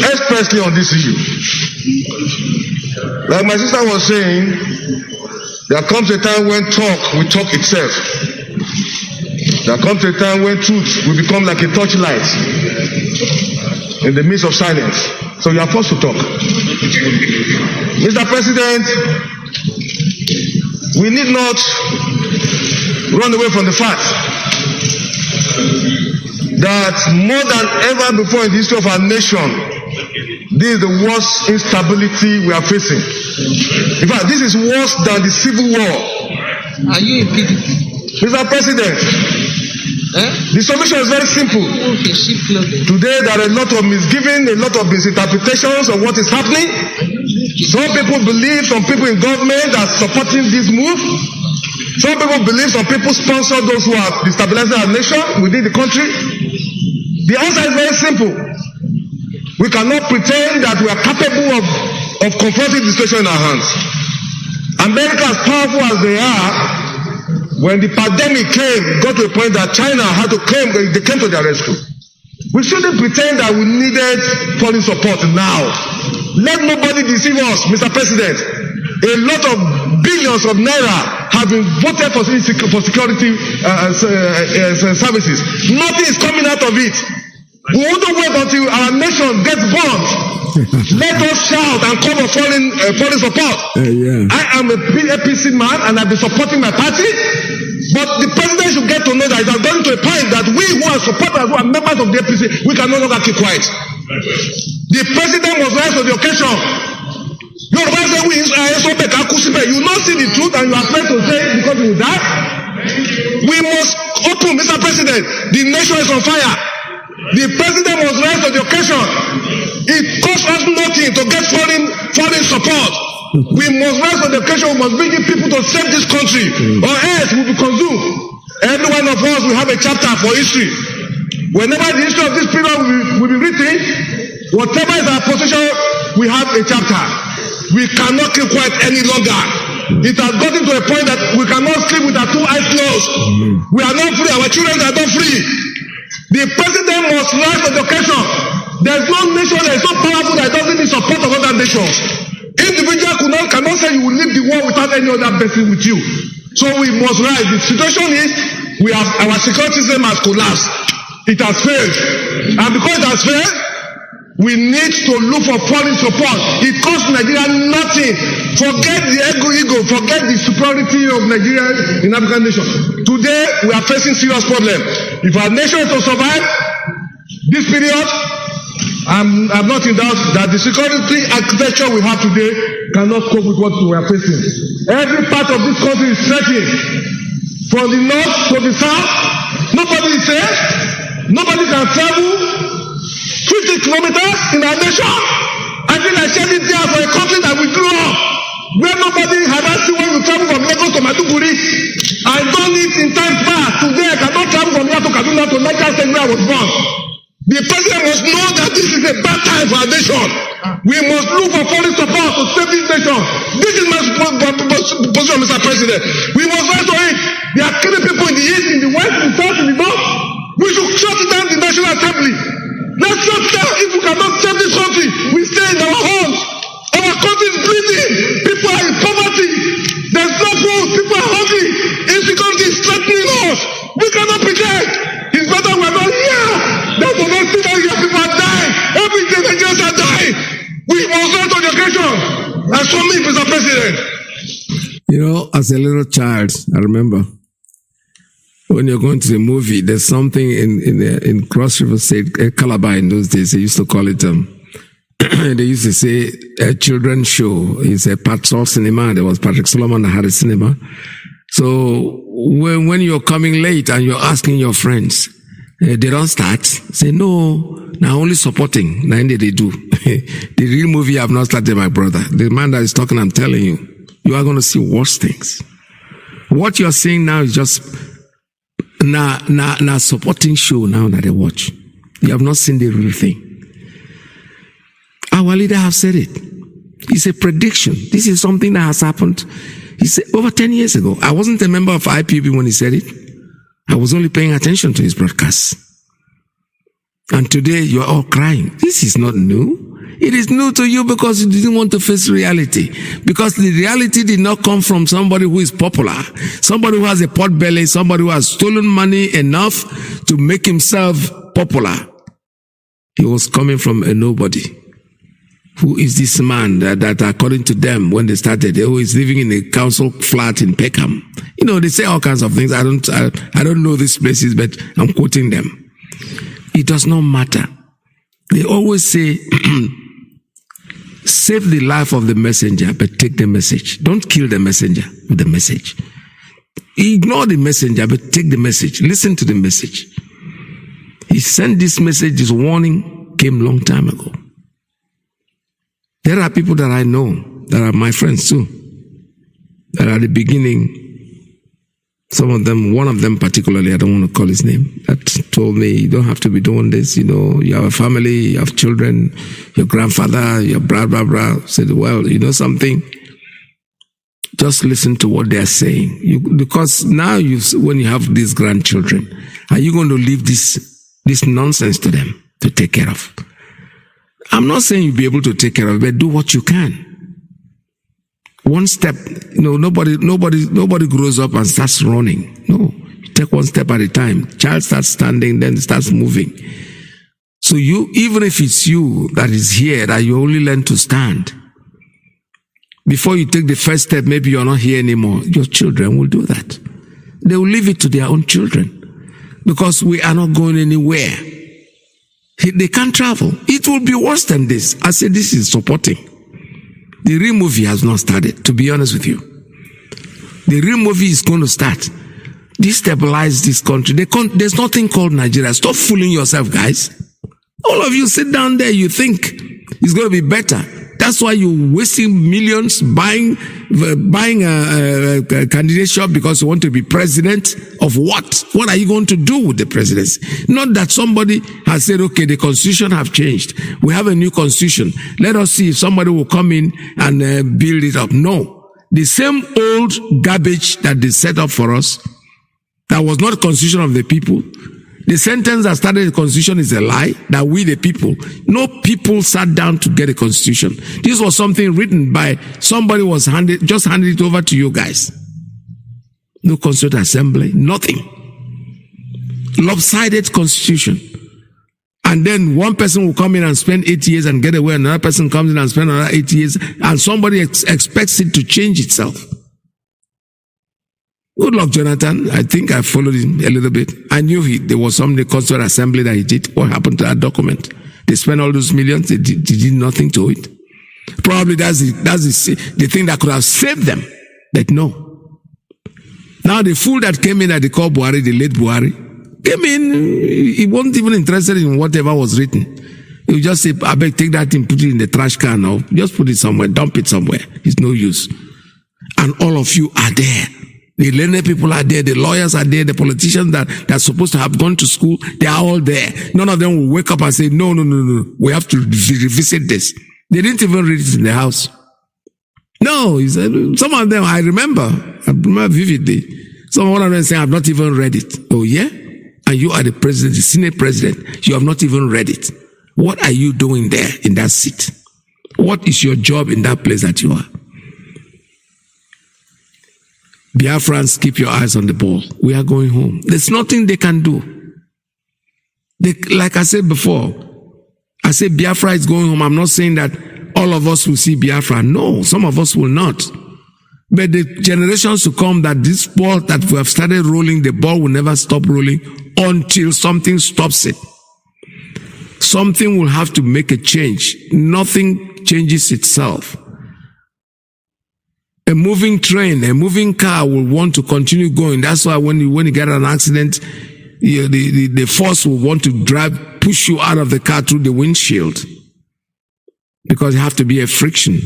expressly on this issue. Like my sister was saying, there comes a time when talk will talk itself. There comes a time when truth will become like a torchlight in the midst of silence. So you are forced to talk. Mr. President, we need not run away from the fact that more than ever before in the history of our nation, this is the worst instability we are facing. In fact, this is worse than the civil war. Are you in PDP? Mr. President, the solution is very simple. Today there are a lot of misgiving, a lot of misinterpretations of what is happening. Some people believe, some people in government are supporting this move. Some people believe, some people sponsor those who are destabilizing our nation within the country. The answer is very simple. We cannot pretend that we are capable of confronting the situation in our hands. America, as powerful as they are, when the pandemic came, got to a point that China had to claim, they came to their rescue. We shouldn't pretend that we needed foreign support now. Let nobody deceive us, Mr. President. A lot of billions of naira have been voted for security services. Nothing is coming out of it. We won't wait until our nation gets bombed Let us shout and call for foreign support. I am a APC man and I've been supporting my party. But the president should get to know that it has gone to a point that we who are supporters, who are members of the APC, we can no longer keep quiet. The president must rise to the occasion. You will not see the truth and you are afraid to say it because you will die. We must open, Mr. President. The nation is on fire. The president must rise to the occasion. It costs us nothing to get foreign support. We must rise to the occasion. We must bring in people to save this country, or else we will be consumed. Every one of us will have a chapter for history. Whenever the history of this period will be written, whatever is our position, we have a chapter. We cannot keep quiet any longer. It has gotten to a point that we cannot sleep with our two eyes closed. We are not free. Our children are not free. The president must rise to the occasion. There is no nation that is so powerful that doesn't need support of other nations. Individual cannot say you will leave the war without any other person with you. So we must rise. The situation is our security system has collapsed. It has failed. And because it has failed, we need to look for foreign support. It costs Nigeria nothing. Forget the ego, forget the superiority of Nigeria in African nation. Today, we are facing serious problem. If our nation is to survive this period, I'm not in doubt that the security architecture we have today cannot cope with what we are facing. Every part of this country is threatened. From the north to the south, nobody is safe. Nobody can travel 50 kilometers in our nation. I feel like shedding tears for a country that we grew up, where nobody had asked you when you travel from Lagos to Maiduguri. I done it in time past. Today I cannot travel from here to Kaduna to Niger State where I was born. The president must know that this is a bad time for our nation. We must look for foreign support to save this nation. This is my position, Mr. President. We must rise to it. They are killing people in the east, in the west, in the south, in the north. We should shut down the National Assembly. Let's shut down. If we cannot save this country, we stay in our homes. Our country is bleeding. People are in poverty. There's no food. People are hungry. Insecurity is threatening us. We cannot pretend. It's better we're not here. That's the next thing that people are dying. Every day Nigerians are dying. We must rise to the occasion. That's for me, Mr. President. You know, as a little child, I remember when you're going to the movie, there's something in Cross River State, Calabar in those days, they used to call it, they used to say a children's show. It's a Patrol cinema. There was Patrick Solomon that had a cinema. So when you're coming late and you're asking your friends, they don't start. Say, no, now only supporting. Now they do. The real movie I've not started, my brother. The man that is talking, I'm telling you, you are going to see worse things. What you're seeing now is just now supporting show now that they watch. You have not seen the real thing. Our leader have said it. It's a prediction. This is something that has happened. He said over 10 years ago. I wasn't a member of IPB when he said it. I was only paying attention to his broadcasts. And today you're all crying. This is not new. It is new to you because you didn't want to face reality. Because the reality did not come from somebody who is popular. Somebody who has a pot belly. Somebody who has stolen money enough to make himself popular. He was coming from a nobody. Who is this man that according to them, when they started, who is living in a council flat in Peckham? You know, they say all kinds of things. I don't know these places, but I'm quoting them. It does not matter. They always say, save the life of the messenger, but take the message. Don't kill the messenger with the message. Ignore the messenger, but take the message. Listen to the message. He sent this message, this warning came a long time ago. There are people that I know, that are my friends too, that at the beginning, some of them, one of them particularly, I don't want to call his name, that told me, you don't have to be doing this, you know, you have a family, you have children, your grandfather, your blah, blah, blah. Said, well, you know something? Just listen to what they're saying. Because now when you have these grandchildren, are you going to leave this nonsense to them to take care of? I'm not saying you'll be able to take care of it, but do what you can. One step, you know, nobody grows up and starts running. No, you take one step at a time. Child starts standing, then starts moving. So you, even if it's you that is here, that you only learn to stand, before you take the first step, maybe you're not here anymore, your children will do that. They will leave it to their own children because we are not going anywhere. They can't travel. It will be worse than this. I said this is supporting. The real movie has not started, to be honest with you. The real movie is going to start. Destabilize this country. There's nothing called Nigeria. Stop fooling yourself, guys. All of you sit down there, you think it's going to be better. That's why you're wasting millions buying a candidate shop because you want to be president of what? What are you going to do with the presidency? Not that somebody has said, okay, the constitution have changed. We have a new constitution. Let us see if somebody will come in and build it up. No. The same old garbage that they set up for us, that was not constitution of the people. The sentence that started the constitution is a lie, that we the people. No people sat down to get a constitution. This was something written by somebody just handed it over to you guys. No constituent assembly, nothing. Lopsided constitution. And then one person will come in and spend 8 years and get away, another person comes in and spend another 8 years, and somebody expects it to change itself. Good luck, Jonathan. I think I followed him a little bit. I knew there was some in the Constituent Assembly that he did. What happened to that document? They spent all those millions. They did nothing to it. Probably that's the thing that could have saved them. But no. Now the fool that came in that they call Buhari, the late Buhari, came in. He wasn't even interested in whatever was written. He would just say, I beg, take that thing, put it in the trash can, or just put it somewhere, dump it somewhere. It's no use. And all of you are there. The learned people are there, the lawyers are there, the politicians that are supposed to have gone to school, they are all there. None of them will wake up and say, no, we have to revisit this. They didn't even read it in the house. No, he said, some of them, I remember vividly. One of them saying, I've not even read it. Oh yeah? And you are the president, the Senate president, you have not even read it. What are you doing there in that seat? What is your job in that place that you are? Biafrans, keep your eyes on the ball. We are going home. There's nothing they can do. Like I said before, I said Biafra is going home. I'm not saying that all of us will see Biafra. No, some of us will not. But the generations to come, that this ball that we have started rolling, the ball will never stop rolling until something stops it. Something will have to make a change. Nothing changes itself. A moving train, a moving car will want to continue going. That's why when you get an accident, the force will want to push you out of the car through the windshield. Because it have to be a friction.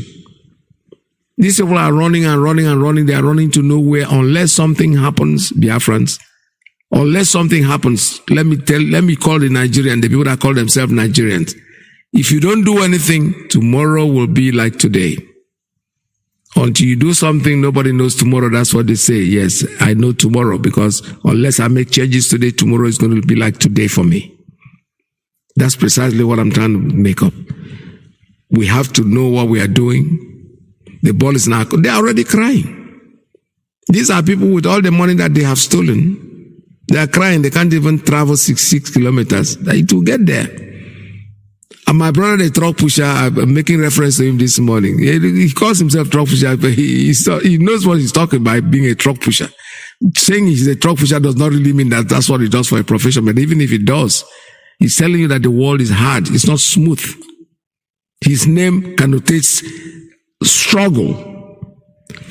These people are running and running and running. They are running to nowhere unless something happens, Biafrans. Unless something happens, let me call the Nigerian, the people that call themselves Nigerians. If you don't do anything, tomorrow will be like today. Until you do something, nobody knows tomorrow. That's what they say. Yes, I know tomorrow, because unless I make changes today, tomorrow is going to be like today for me. That's precisely what I'm trying to make up. We have to know what we are doing. The ball is now, they're already crying. These are people with all the money that they have stolen. They are crying. They can't even travel 6 kilometers. It will get there. And my brother, the truck pusher, I'm making reference to him this morning. He calls himself truck pusher, but he knows what he's talking about, being a truck pusher. Saying he's a truck pusher does not really mean that that's what he does for a profession. But even if it does, he's telling you that the world is hard. It's not smooth. His name connotates struggle.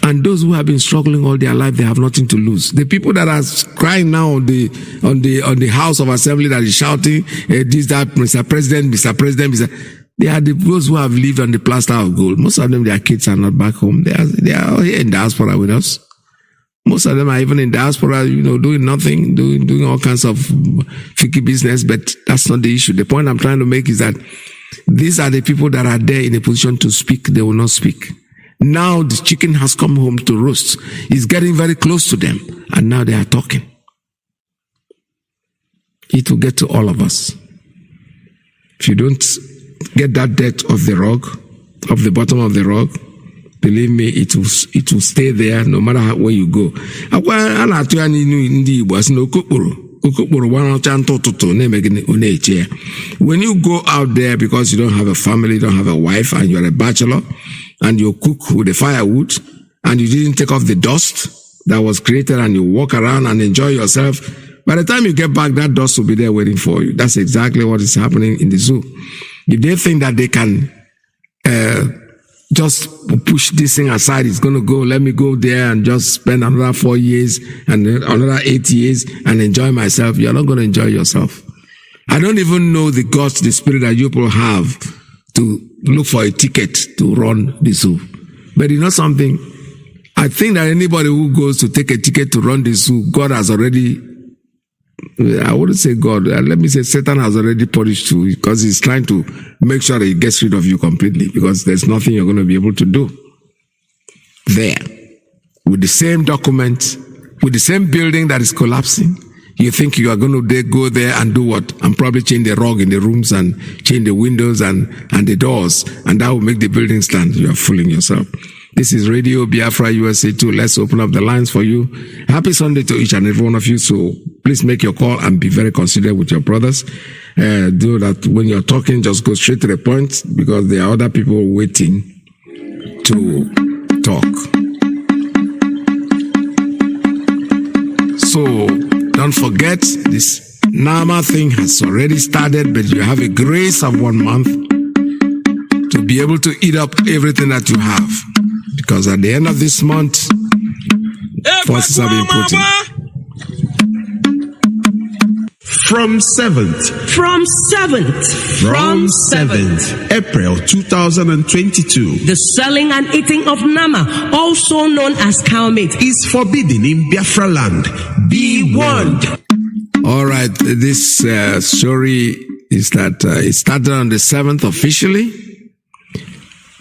And those who have been struggling all their life, they have nothing to lose. The people that are crying now on the House of Assembly that is shouting, this, that, Mr. President, Mr. President, they are those who have lived on the plaster of gold. Most of them, their kids are not back home. They are here in diaspora with us. Most of them are even in diaspora, doing nothing, doing all kinds of ficky business, but that's not the issue. The point I'm trying to make is that these are the people that are there in a position to speak. They will not speak. Now the chicken has come home to roost. It's getting very close to them. And now they are talking. It will get to all of us. If you don't get that debt off the rug, off the bottom of the rug, believe me, it will stay there no matter where you go. When you go out there because you don't have a family, you don't have a wife, and you're a bachelor, and you cook with the firewood, and you didn't take off the dust that was created, and you walk around and enjoy yourself, by the time you get back, that dust will be there waiting for you. That's exactly what is happening in the zoo. If they think that they can just push this thing aside, it's going to go, let me go there and just spend another 4 years and another 8 years and enjoy myself, you're not going to enjoy yourself. I don't even know the guts, the spirit that you people have to look for a ticket to run the zoo. But you know something? I think that anybody who goes to take a ticket to run the zoo, God has already, I wouldn't say God, let me say Satan has already punished you, because he's trying to make sure that he gets rid of you completely, because there's nothing you're going to be able to do there. With the same document, with the same building that is collapsing, you think you are going to go there and do what? And probably change the rug in the rooms and change the windows and the doors, and that will make the building stand. You are fooling yourself. This is Radio Biafra USA 2. Let's open up the lines for you. Happy Sunday to each and every one of you. So please make your call and be very considerate with your brothers. Do that when you're talking, just go straight to the point, because there are other people waiting to talk. So don't forget, this Nama thing has already started, but you have a grace of 1 month to be able to eat up everything that you have. Because at the end of this month, forces are being put in. From 7th April 2022, the selling and eating of Nama, also known as cow meat, is forbidden in Biafra land. Be warned. All right, this story is that it started on the 7th officially,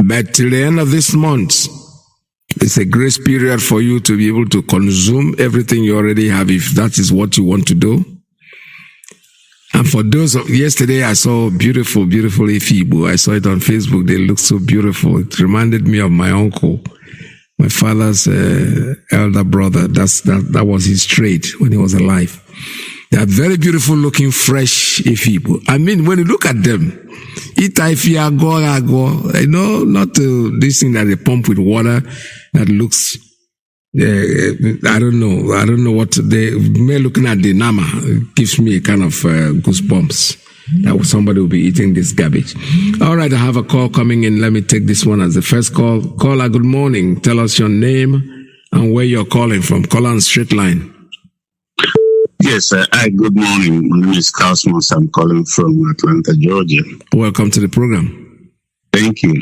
but till the end of this month, it's a grace period for you to be able to consume everything you already have, if that is what you want to do. And for those of yesterday, I saw beautiful Ipob. I saw it on Facebook. They look so beautiful. It reminded me of my uncle, my father's elder brother. That was his trade when he was alive. They are very beautiful looking, fresh Ipob. I mean, when you look at them, not this thing that they pump with water that looks, I don't know what me looking at the Nama gives me a kind of goosebumps that somebody will be eating this garbage. All right, I have a call coming in. Let me take this one as the first call. Caller, good morning. Tell us your name and where you're calling from. Call on straight line. Yes, hi, good morning. My name is Cosmos. I'm calling from Atlanta, Georgia. Welcome to the program. Thank you.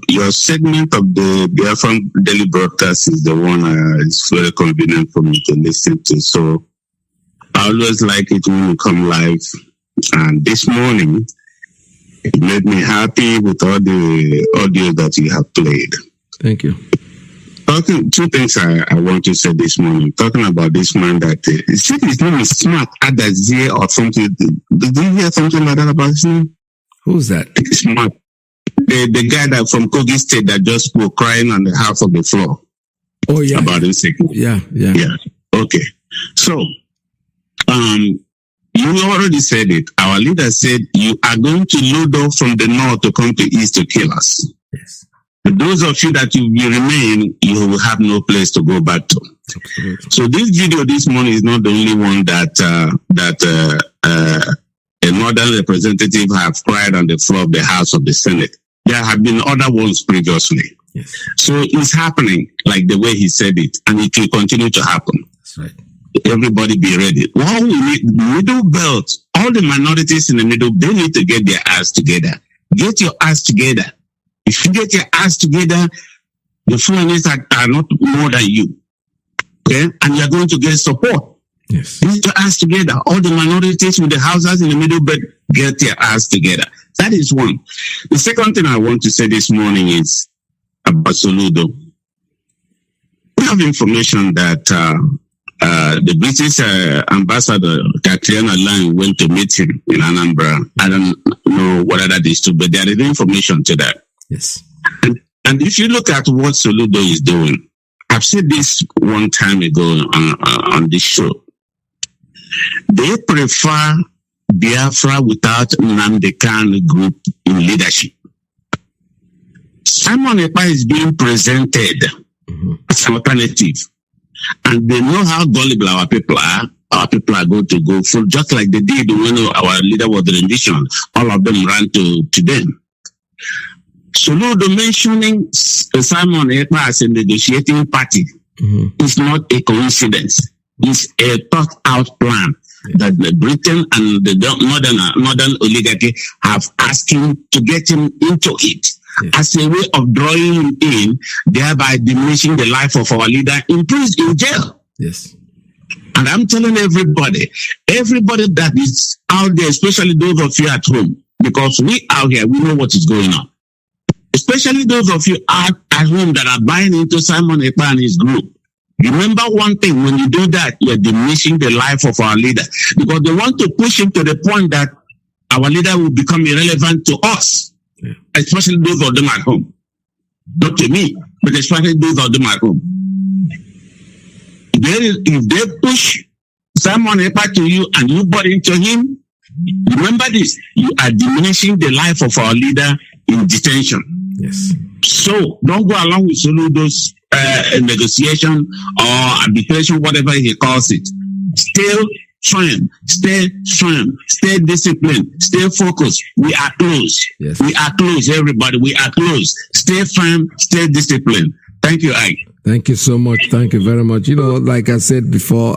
Your segment of the Biafran daily broadcast is the one it's very convenient for me to listen to. So I always like it when you come live. And this morning, it made me happy with all the audio that you have played. Thank you. Two things I want to say this morning. Talking about this man that his name is Smart Adazie or something. Did you hear something like that about his name? Who's that? Smart. The guy that from Kogi State that just spoke crying on the half of the floor. Oh yeah. About insecurity. Yeah. Okay. So, you already said it. Our leader said you are going to load off from the north to come to east to kill us. Yes. Those of you that you remain, you will have no place to go back to. Absolutely. So this video this morning is not the only one that a northern representative have cried on the floor of the House of the Senate. There have been other ones previously. Yes. So it's happening like the way he said it, and it will continue to happen. That's right. Everybody be ready. What we need, middle belt, all the minorities in the middle, they need to get their ass together. Get your ass together. If you get your ass together, the Fulanists are not more than you. Okay? And you're going to get support. Yes. Get your ass together. All the minorities with the houses in the middle, but get your ass together. That is one. The second thing I want to say this morning is about Soludo. We have information that the British ambassador, Tatiana Lang, went to meet him in Anambra. I don't know whether that is true, but there is information to that. Yes. And if you look at what Soludo is doing, I've said this one time ago on this show. They prefer Biafra without Nnamdi Kanu group in leadership. Simon Ekpa is being presented as an alternative. And they know how gullible our people are. Our people are going to go full, just like they did when our leader was rendition. All of them ran to them. Soludo mentioning Simon Ekpa as a negotiating party is not a coincidence. It's a thought-out plan that Britain and the modern oligarchy have asked him to get him into it as a way of drawing him in, thereby diminishing the life of our leader in prison, in jail. Yes. And I'm telling everybody that is out there, especially those of you at home, because we out here, we know what is going on. Especially those of you out at home that are buying into Simon Ekpa and his group. Remember one thing, when you do that, you're diminishing the life of our leader, because they want to push him to the point that our leader will become irrelevant to us, especially those of them at home. Not to me, but especially those of them at home. If they push Simon Ekpa to you and you bought into him, remember this, you are diminishing the life of our leader in detention. Yes. So don't go along with Soludo's negotiation or arbitration, whatever he calls it. Stay firm, stay disciplined, stay focused. We are close. Yes. We are close, everybody. We are close. Stay firm, stay disciplined. Thank you, Ike. Thank you so much. Thank you very much. You know, like I said before,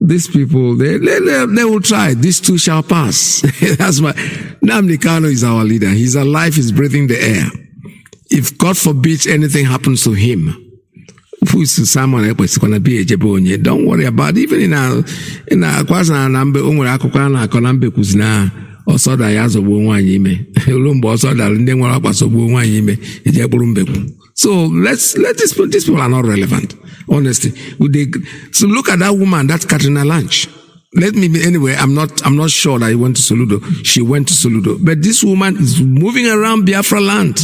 these people, they will try. These two shall pass. That's why Nnamdi Kanu is our leader. He's alive. He's breathing the air. If God forbid anything happens to him, who is Simon Ekpa is going to be a Jebonye. Don't worry about it. Even in a kwasa nambe umwe akukwa na akonambe kuzina also da yazo bo nwanyi ime. Ulumbo also da nde nwara kwaso bo nwanyi ime eje buru mbeku. So these people are not relevant, honestly. So look at that woman, that Katrina Lange. Anyway, I'm not sure that he went to Soludo. She went to Soludo. But this woman is moving around Biafra land.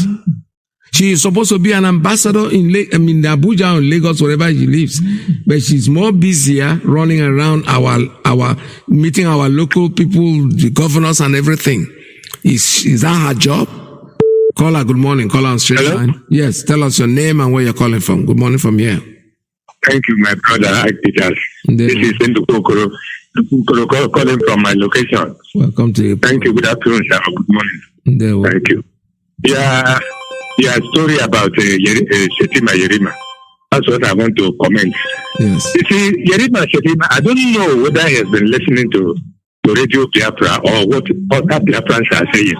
She is supposed to be an ambassador in Abuja or Lagos, wherever she lives. But she's more busier running around our meeting our local people, the governors and everything. Is that her job? Call her, good morning. Call her on straight line. Yes, tell us your name and where you're calling from. Good morning from here. Thank you, my brother. This is Ndukokoro calling from my location. Welcome to you. Thank you. Good afternoon, sir. Good morning. Thank you. Yeah, story about Yerima. That's what I want to comment. Yes. You see, Yerima, I don't know whether he has been listening to Radio Biafra or what other Biafrans are saying.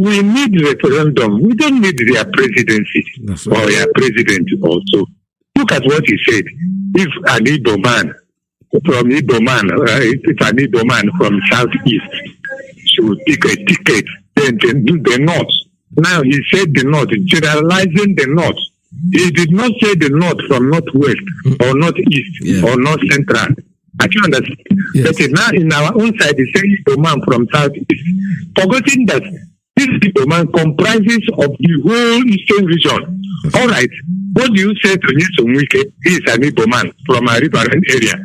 We need referendum. We don't need their presidency or their president also. Look at what he said. If an Igbo man from Southeast should pick a ticket, then do the North. Now he said the North, generalizing the North. He did not say the North from Northwest or Northeast or North Central. I can understand. Yes. But now in our own side, he's saying Igbo man from Southeast, forgetting that this Igbo man comprises of the whole Eastern region. All right. What do you say to Nwachineke? He is an Igbo man from a riverine area.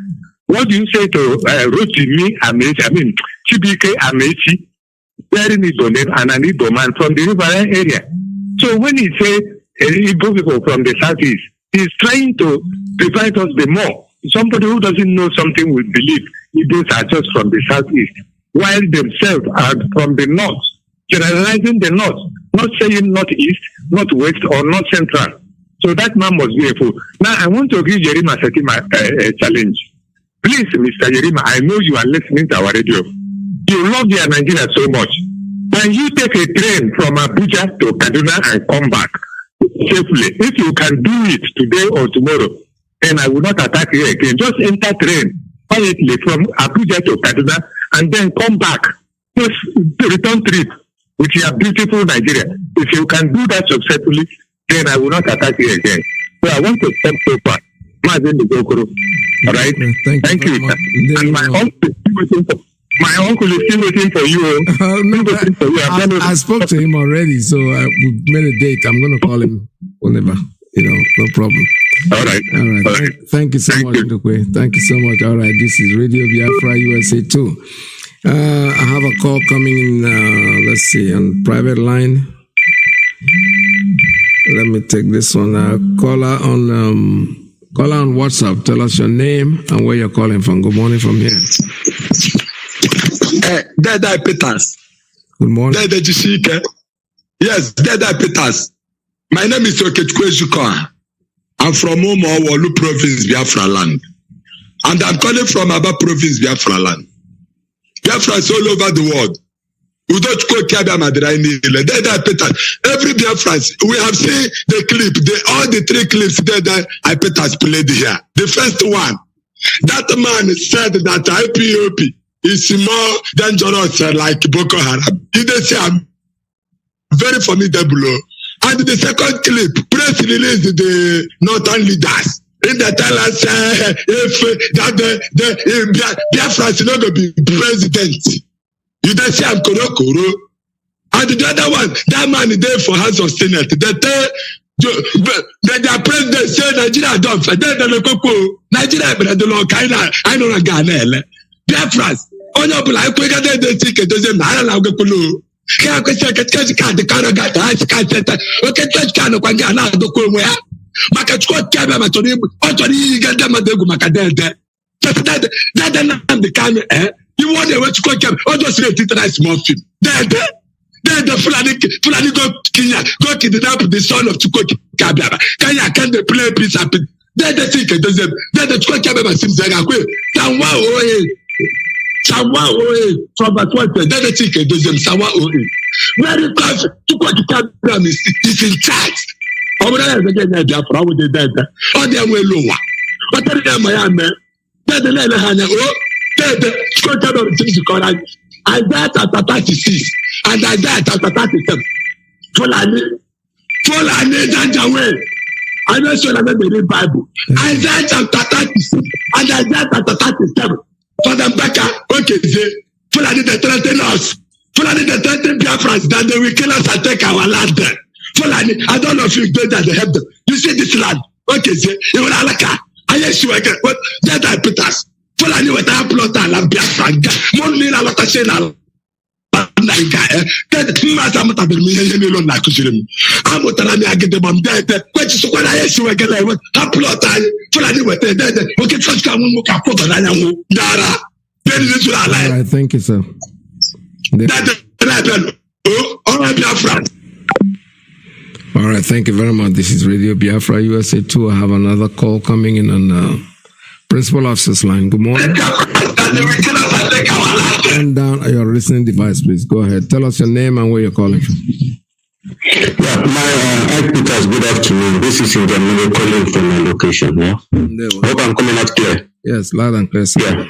What do you say to Rotimi Amechi? Chibike Amechi, very Igbo name and an Igbo man from the riverine area. So when he says Igbo people from the Southeast, he's trying to divide us the more. Somebody who doesn't know something will believe Igbos are just from the Southeast, while themselves are from the North, generalizing the North, not saying Northeast, Northwest, or North Central. So that man must be a fool. Now I want to give Yerima Setima a challenge. Please, Mr. Yerima, I know you are listening to our radio. You love your Nigeria so much. Can you take a train from Abuja to Kaduna and come back safely? If you can do it today or tomorrow, then I will not attack you again. Just enter train quietly from Abuja to Kaduna and then come back. Just return trip with your beautiful Nigeria. If you can do that successfully, then I will not attack you again. So I want to step so far. All right? Thank you. And my uncle is still waiting for you. I spoke to him already, so we made a date. I'm going to call him whenever. No problem. All right. Thank you so much, Ndukwe. Thank you so much. All right. This is Radio Biafra USA 2. I have a call coming in, let's see, on private line. Let me take this one. Caller on WhatsApp. Tell us your name and where you're calling from. Good morning from here. Dada Peters. Good morning. Dada Iyke. Yes, Dada Peters. My name is Okechukwu. I'm from Wolu Province, Biafra land. And I'm calling from Aba Province, Biafra land. Biafra is all over the world. Every Biafrans, we have seen the clip, all the 3 clips that I Peters played here. The first one, that man said that IPOB is more dangerous like Boko Haram. He did say I'm very formidable. And the second clip, press release the northern leaders. In the tell us if that the Biafrans is not going to be president. You don't say I'm Koro. And the other one, that man is there for House of Senate. Their president say Nigeria don't. Nigeria but the law I know a Ghana. Biafrans, honorable I quick at the ticket doesn't matter. Okay, you want to go or just a small film. Then the Fulani go kidnap the son of Chukwuka Kababa. Kenya can they play peace happen? Then the thing does them. Then the Chukwuka seems like a way. Sawa oe from at what then the thing does them Sawa oe. Very close to what the Kababa is in charge. Over there again, Biafra with the dead. Or they will lower. But then my man, then the Lena Hanya, then the Chukwuka things to call Isaiah chapter 36 and Isaiah chapter 37. Fulani Janjawe. I know so that they read Bible. Isaiah chapter 36 and Isaiah chapter 37. Father Becca, okay, Fulani the threaten us. Fulani the threaten Biafrans that they will kill us and take our land. Fulani, I don't know if you do that, they help them. You see this land, okay, you will alaka. I yes you again, but that I put us. Fulani with our plot and a Biafra. Money la lota shena. That Maza must have been alone like Kushim. I'm what I get them dead. Which is what I yes you again. I want a plot. Fulani with the dead. Okay, first come on, put on Dara. All right, thank you, sir. All right, thank you very much. This is Radio Biafra USA 2. I have another call coming in on Principal Officer's line. Good morning. Turn down your listening device, please. Go ahead. Tell us your name and where you're calling from. Yeah, my Ike Peters, good afternoon. This is Nnamdi calling from my location. Yeah, hope I'm coming out clear. Yes, loud and clear. Yeah.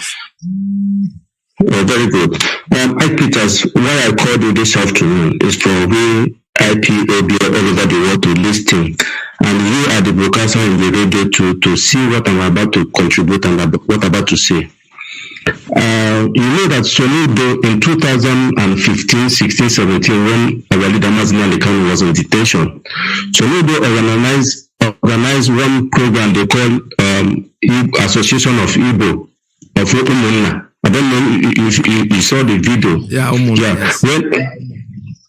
Oh, very good. Ike Peters, why I called you this afternoon is for we IPOB all over the world to listen, and you are the broadcaster in the radio to see what I'm about to contribute and what I'm about to say. You know that Soludo in 2015, 16, 17, when our leader Mazi Kanu was in detention, Soludo organized one program they call Association of Igbo of Umuna. I don't know if you saw the video. Yeah, Umuna.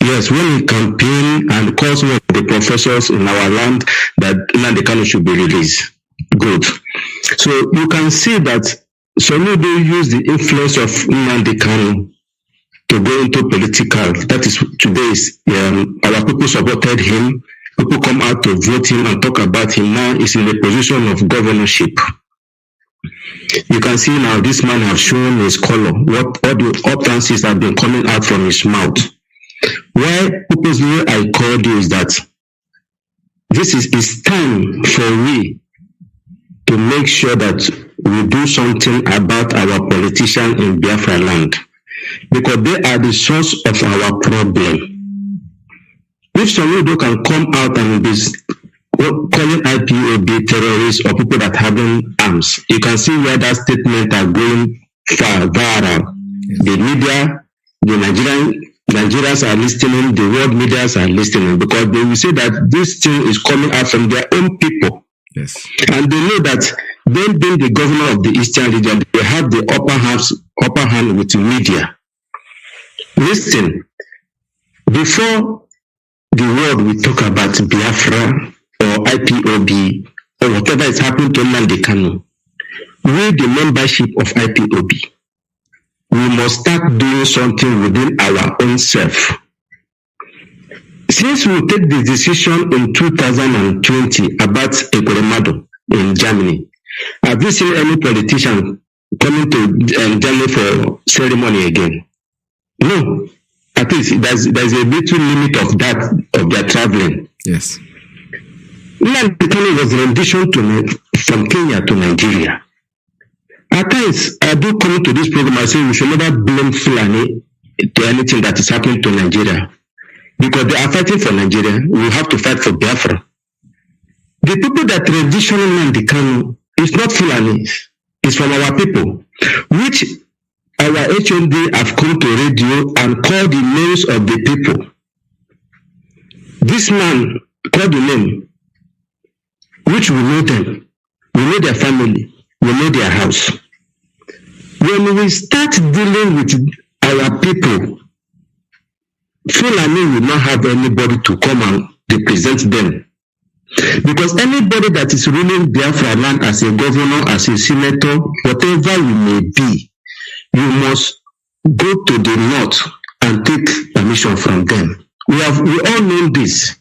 Yes. When he campaigned and caused one of the professors in our land that Nnamdi Kanu should be released. Good. So you can see that Soludo used the influence of Nnamdi Kanu to go into political. That is today's. Our people supported him. People come out to vote him and talk about him. Now he's in the position of governorship. You can see now this man have shown his color. What all the utterances have been coming out from his mouth. Why purposely I called you is that this is it's time for we to make sure that we do something about our politicians in Biafra land, because they are the source of our problem. If somebody can come out and be calling IPOB terrorists or people that having arms, you can see where that statement are going far viral. The media, the Nigerians are listening, the world medias are listening, because they will say that this thing is coming out from their own people. Yes. And they know that them being the governor of the Eastern region, they have the upper hand with the media. Listen, before the world we talk about Biafra or IPOB or whatever is happening to Nnamdi Kanu, we, the membership of IPOB, we must start doing something within our own self. Since we take the decision in 2020 about Ekoremado in Germany, have you seen any politician coming to Germany for ceremony again? No. At least there's a little limit of that, of their traveling. Yes. Nnamdi Kanu was rendition from Kenya to Nigeria. At times, I do come to this program, I say we should never blame Fulani to anything that is happening to Nigeria. Because they are fighting for Nigeria, we have to fight for Biafra. The people that traditionally Nnamdi Kanu is not Fulani, it's from our people, which our HOD have come to radio and called the names of the people. This man called the name, which we know them, we know their family, we know their house. When we start dealing with our people, Fulani will not have anybody to come and represent them. Because anybody that is ruling Biafra land as a governor, as a senator, whatever you may be, you must go to the north and take permission from them. We all know this.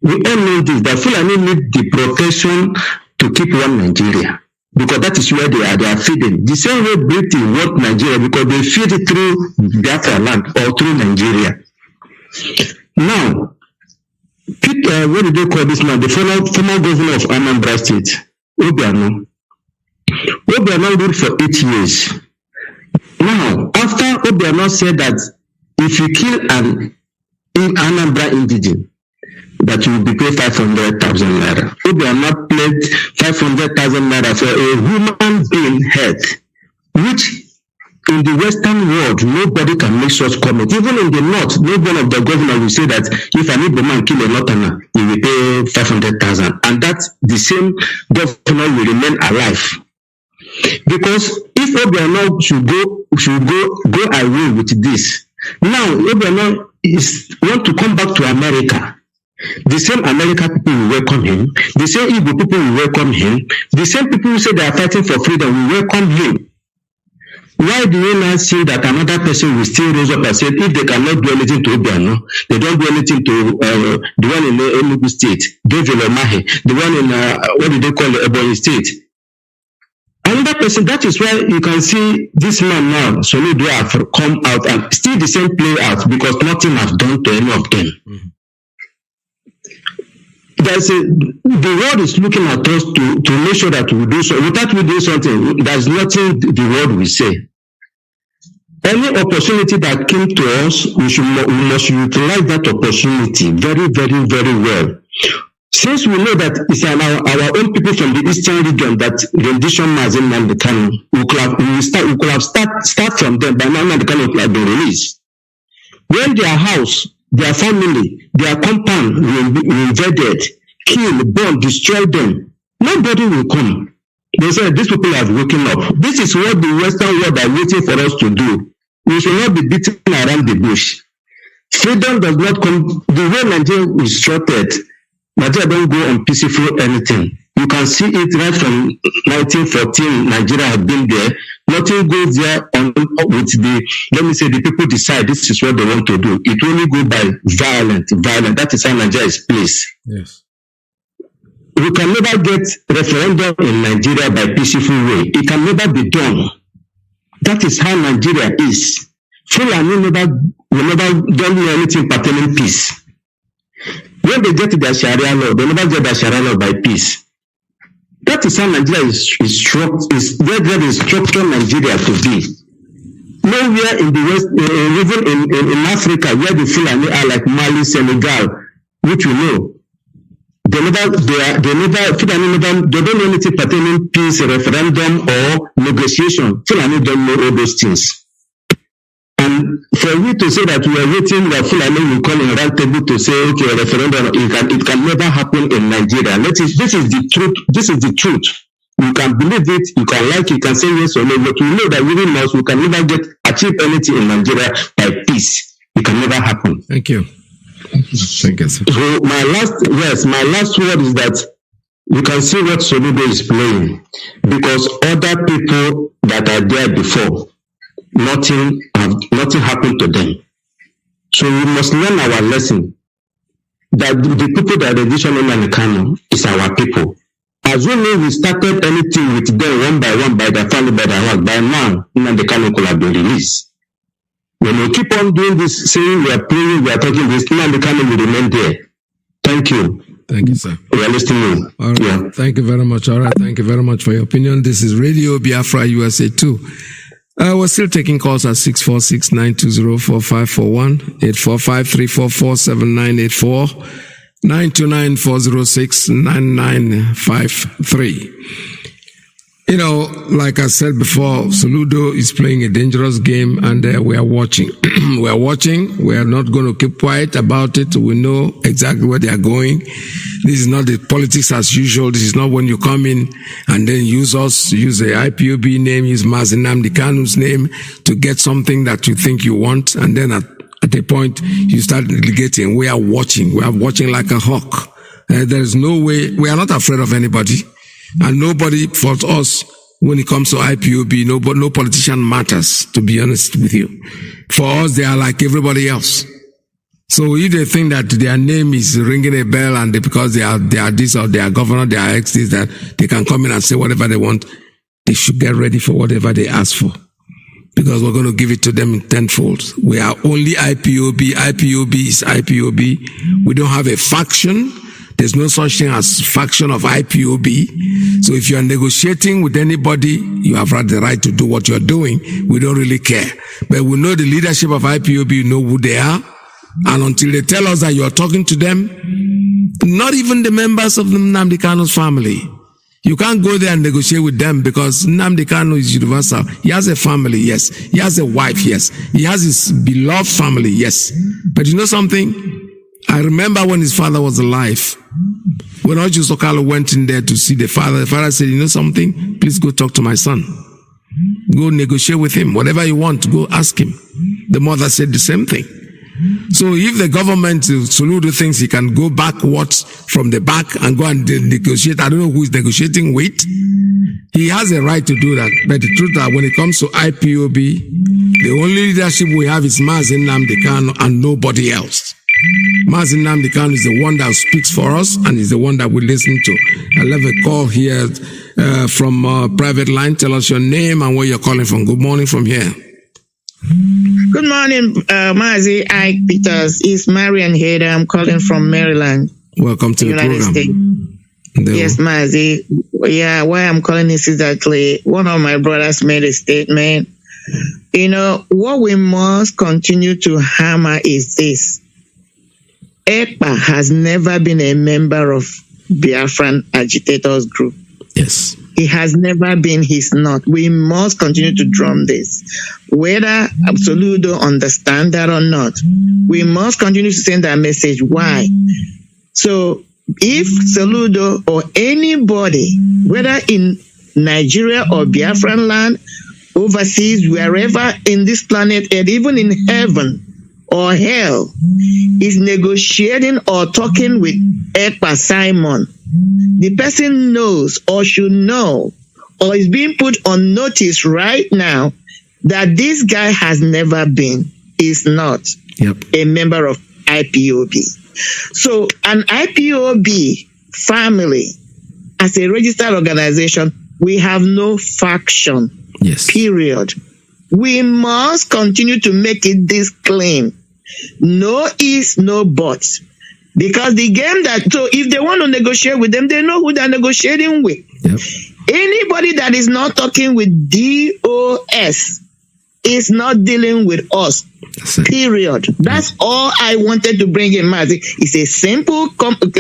We all know this, that Fulani need the protection to keep one Nigeria. Because that is where they are feeding. The same way Britain want Nigeria, because they feed it through Biafra land or through Nigeria. Now, what did they call this man? The former governor of Anambra State, Obiano. Obiano ruled for 8 years. Now, after Obiano said that if you kill an Anambra indigene, that you will be paid 500,000 naira. Obiano paid 500,000 naira for a human being head, which in the Western world, nobody can make such comment. Even in the North, no one of the governor will say that if an Igbo man kill a Northerner, he will pay 500,000. And that the same governor will remain alive. Because if Obiano should go away with this, now Obiano want to come back to America. The same American people will welcome him. The same Igbo people will welcome him. The same people who say they are fighting for freedom will welcome him. Why do you not see that another person will still raise up and say, if they cannot do anything to Obiano, they don't do anything to the one in Enugu State, David Omahe, the one in, what do they call it, Ebonyi State. Another person, that is why you can see this man now, Soludo have come out and still the same play out because nothing has done to any of them. Mm-hmm. The world is looking at us to make sure that we do so. Without we do something, there's nothing the world will say. Any opportunity that came to us, we must utilize that opportunity very, very, very well. Since we know that it's our own people from the Eastern region that rendition Mazi Nnamdi Kanu, we could have start from them, but now Nnamdi Kanu could have been released. When their house, their family, their compound will be invaded, killed, burned, destroyed them, nobody will come. They say these people have woken up. This is what the Western world are waiting for us to do. We should not be beating around the bush. Freedom does not come. The way Nigeria is structured, Nigeria don't go on peaceful anything. You can see it right from 1914. Nigeria has been there. Nothing goes there with the people decide this is what they want to do. It only go by violent. That is how Nigeria is placed. Yes. We can never get referendum in Nigeria by peaceful way. It can never be done. That is how Nigeria is. Fulani will never don't do anything pertaining peace. When they get their Sharia law, they never get their Sharia law by peace. That is how Nigeria is structured Nigeria to be. Nowhere in the West, even in Africa, where the Fulani are like Mali, Senegal, which we know, they don't know anything pertaining peace, referendum, or negotiation. Fulani don't know all those things. And And for you to say that we are waiting, that Fulani will come in round table to say, okay, a referendum, it can never happen in Nigeria. This is the truth. This is the truth. You can believe it, you can like it, you can say yes or no, but we know that within us, we can never achieve anything in Nigeria by peace. It can never happen. Thank you. Thank you, sir. So my last word is that you can see what Soludo is playing, because other people that are there before, nothing happened to them. So we must learn our lesson that the people that are additional in Kanu is our people. Assuming we started anything with them one by one, by their family, by their house, by now, Nnamdi Kanu could have been released. When we keep on doing this, saying we are praying, we are talking this, Nnamdi Kanu will remain there. Thank you. Thank you, sir. We are listening. All right. Yeah. Thank you very much. All right. Thank you very much for your opinion. This is Radio Biafra USA 2. We're still taking calls at 646-920-4541, 845-344-7984, 929-406-9953. You know, like I said before, Soludo is playing a dangerous game, and we are watching. We are watching. We are not going to keep quiet about it. We know exactly where they are going. This is not the politics as usual. This is not when you come in and then use the IPOB name, use Mazi Nnamdi Kanu's name to get something that you think you want, and then at a point you start litigating. We are watching. We are watching like a hawk. There is no way. We are not afraid of anybody. And nobody for us, when it comes to IPOB, no politician matters, to be honest with you. For us, they are like everybody else. So if they think that their name is ringing a bell and because they are this or they are governor, they are ex this, that they can come in and say whatever they want, they should get ready for whatever they ask for. Because we're going to give it to them in tenfold. We are only IPOB. IPOB is IPOB. We don't have a faction. There's no such thing as faction of IPOB. So if you're negotiating with anybody, you have the right to do what you're doing. We don't really care. But we know the leadership of IPOB, know who they are. And until they tell us that you're talking to them, not even the members of the Nnamdi Kanu's family, you can't go there and negotiate with them, because Nnamdi Kanu is universal. He has a family, yes. He has a wife, yes. He has his beloved family, yes. But you know something? I remember when his father was alive, when Oju Sokalo went in there to see the father said, you know something? Please go talk to my son. Go negotiate with him. Whatever you want, go ask him. The mother said the same thing. So if the government, Soludo, thinks he can go backwards from the back and go and negotiate, I don't know who he's negotiating with. He has a right to do that. But the truth is that when it comes to IPOB, the only leadership we have is Mazi Nnamdi Kanu and nobody else. Mazi Nnamdi Kanu is the one that speaks for us and is the one that we listen to. I'll have a call here from private line. Tell us your name and where you're calling from. Good morning from here. Good morning, Mazi. Iyke Peters. It's Marian Hader. I'm calling from Maryland. Welcome to the United program. States. Yes, Mazi. Yeah, why I'm calling this is exactly one of my brothers made a statement. You know, what we must continue to hammer is this. EPA has never been a member of Biafran agitators group. Yes. He has never been, he's not. We must continue to drum this. Whether Soludo understand that or not, we must continue to send that message. Why? So if Soludo or anybody, whether in Nigeria or Biafran land, overseas, wherever in this planet, and even in heaven or hell, is negotiating or talking with Ekpa Simon, the person knows or should know or is being put on notice right now that this guy has never been, is not a member of IPOB. So an IPOB family, as a registered organization, we have no faction, period. We must continue to make it this claim. No is, no buts. Because the game that, so if they want to negotiate with them, they know who they're negotiating with. Anybody that is not talking with DOS is not dealing with us. Period. That's all I wanted to bring in, Mazi. It's a simple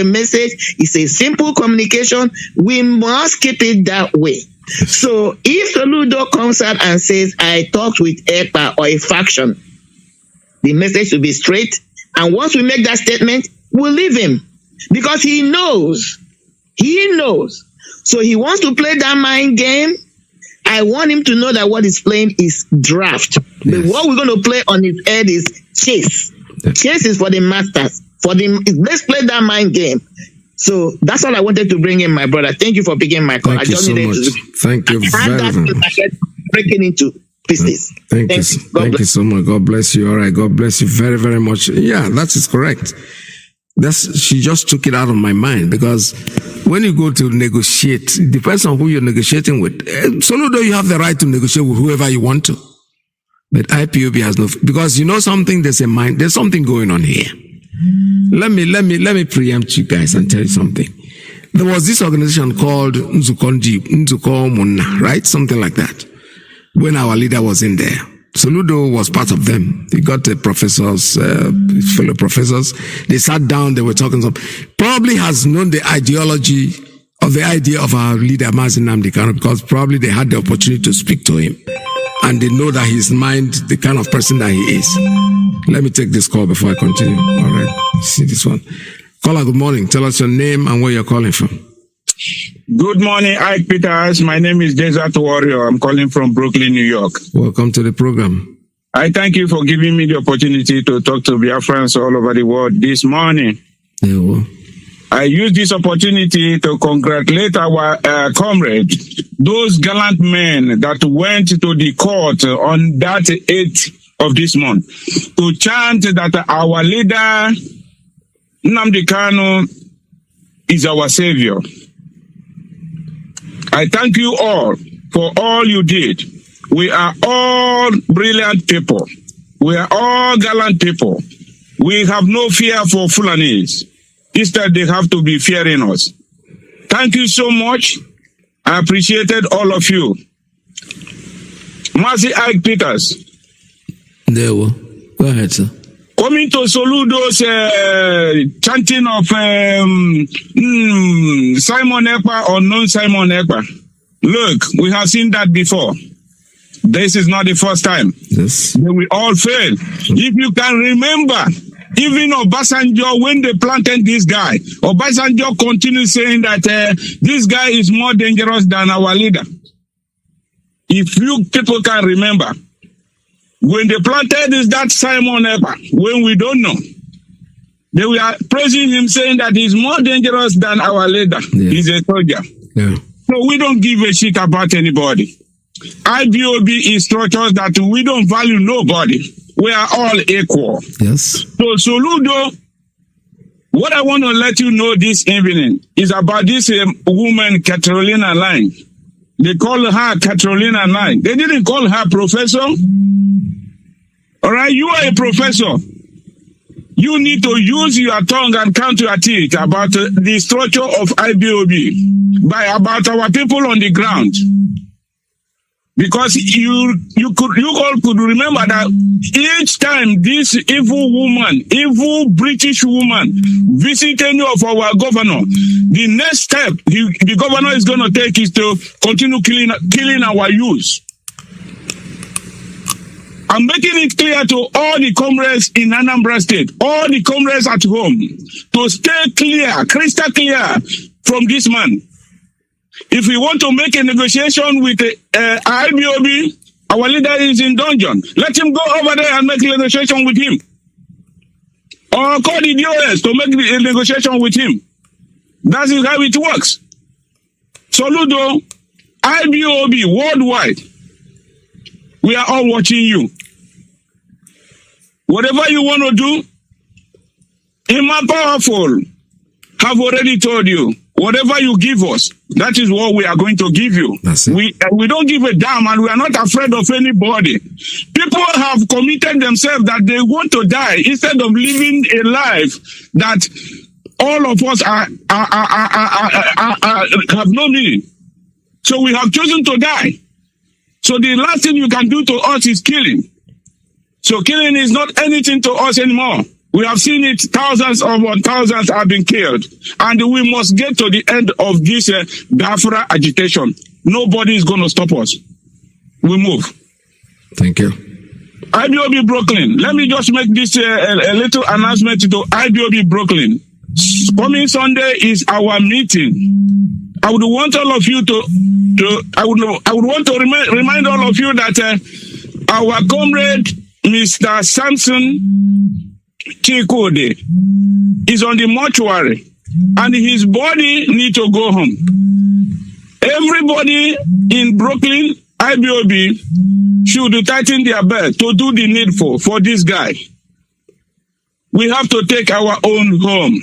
message. It's a simple communication. We must keep it that way. So if Soludo comes out and says, I talked with EPA or a faction, The message should be straight. And once we make that statement, we'll leave him. Because he knows. He knows. So he wants to play that mind game. I want him to know that what he's playing is draft. But what we're going to play on his head is chase. Chase is for the masters. Let's play that mind game. So that's all I wanted to bring in, my brother. Thank you for picking my call. Thank you so much. Thank you very much. Breaking into pieces. Thank you so much. God bless you. All right. God bless you very, very much. Yeah, that is correct. She just took it out of my mind, because when you go to negotiate, it depends on who you're negotiating with. Soludo, you have the right to negotiate with whoever you want to. But IPOB has no, because you know something, there's something going on here. Let me preempt you guys and tell you something. There was this organization called Nzuko Munna, right? Something like that. When our leader was in there. Soludo was part of them. He got the professors, fellow professors. They sat down, they were talking. Probably has known the ideology of the idea of our leader, Mazi Nnamdi Kanu, because probably they had the opportunity to speak to him. And they know that his mind, the kind of person that he is. Let me take this call before I continue. All right. See this one. Caller, good morning. Tell us your name and where you're calling from. Good morning, Ike Peters. My name is Desert Warrior. I'm calling from Brooklyn, New York. Welcome to the program. I thank you for giving me the opportunity to talk to Biafrans all over the world this morning. Yeah, well. I use this opportunity to congratulate our comrades, those gallant men that went to the court on that 8th of this month to chant that our leader, Nnamdi Kanu, is our savior. I thank you all for all you did. We are all brilliant people. We are all gallant people. We have no fear for Fulanis. Instead, they have to be fearing us. Thank you so much. I appreciated all of you. Mazi Ike Peters. There we go. Ahead, sir. Coming to Soludo's chanting of Simon Ekpa or non-Simon Ekpa. Look, we have seen that before. This is not the first time. Yes. We all fail. If you can remember, even Obasanjo, when they planted this guy, Obasanjo continues saying that this guy is more dangerous than our leader. If you people can remember, when they planted that Simon Ekpa, when we don't know, they were praising him, saying that he's more dangerous than our leader. Yeah. He's a soldier. Yeah. So we don't give a shit about anybody. IBOB is structures that we don't value nobody. We are all equal. Yes. So Soludo, what I want to let you know this evening is about this woman, Carolina Line. They call her Carolina Line. They didn't call her professor. All right, you are a professor. You need to use your tongue and count your teeth about the structure of IBOB about our people on the ground. Because you all could remember that each time this evil British woman visit any of our governor, the next step the governor is going to take is to continue killing our youth. I'm making it clear to all the comrades in Anambra State, all the comrades at home, to stay clear, crystal clear from this man. If we want to make a negotiation with IBOB, our leader is in dungeon. Let him go over there and make a negotiation with him. Or call the DOS to make a negotiation with him. That is how it works. Soludo, IBOB worldwide, we are all watching you. Whatever you want to do, Imam Powerful have already told you, whatever you give us, that is what we are going to give you. We don't give a damn, and we are not afraid of anybody. People have committed themselves that they want to die instead of living a life that all of us have no meaning. So we have chosen to die. So the last thing you can do to us is killing. So killing is not anything to us anymore. We have seen it, thousands upon thousands have been killed. And we must get to the end of this Biafra agitation. Nobody is going to stop us. We move. Thank you. IBOB Brooklyn. Let me just make this a little announcement to IBOB Brooklyn. Coming Sunday is our meeting. I would want all of you I would want to remind all of you that our comrade Mr. Samson Chikode is on the mortuary and his body need to go home. Everybody in Brooklyn, IBOB, should tighten their belt to do the needful for this guy. We have to take our own home.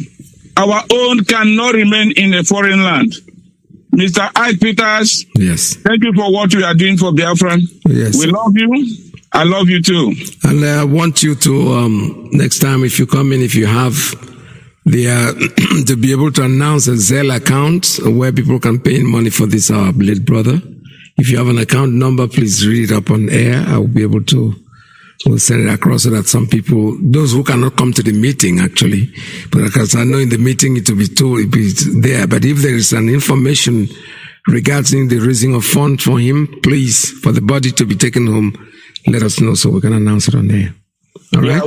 Our own cannot remain in a foreign land. Mr. Ike Peters, yes, thank you for what you are doing for Biafra. Yes. We love you. I love you too. And I want you to, next time if you come in, if you have the, to be able to announce a Zelle account where people can pay money for this, our late brother. If you have an account number, please read it up on air. I will be able to we'll send it across so that some people, those who cannot come to the meeting actually, but because I know in the meeting it will be told, it will be there. But if there is an information regarding the raising of funds for him, please, for the body to be taken home, let us know so we can announce it on air. All right? Yeah,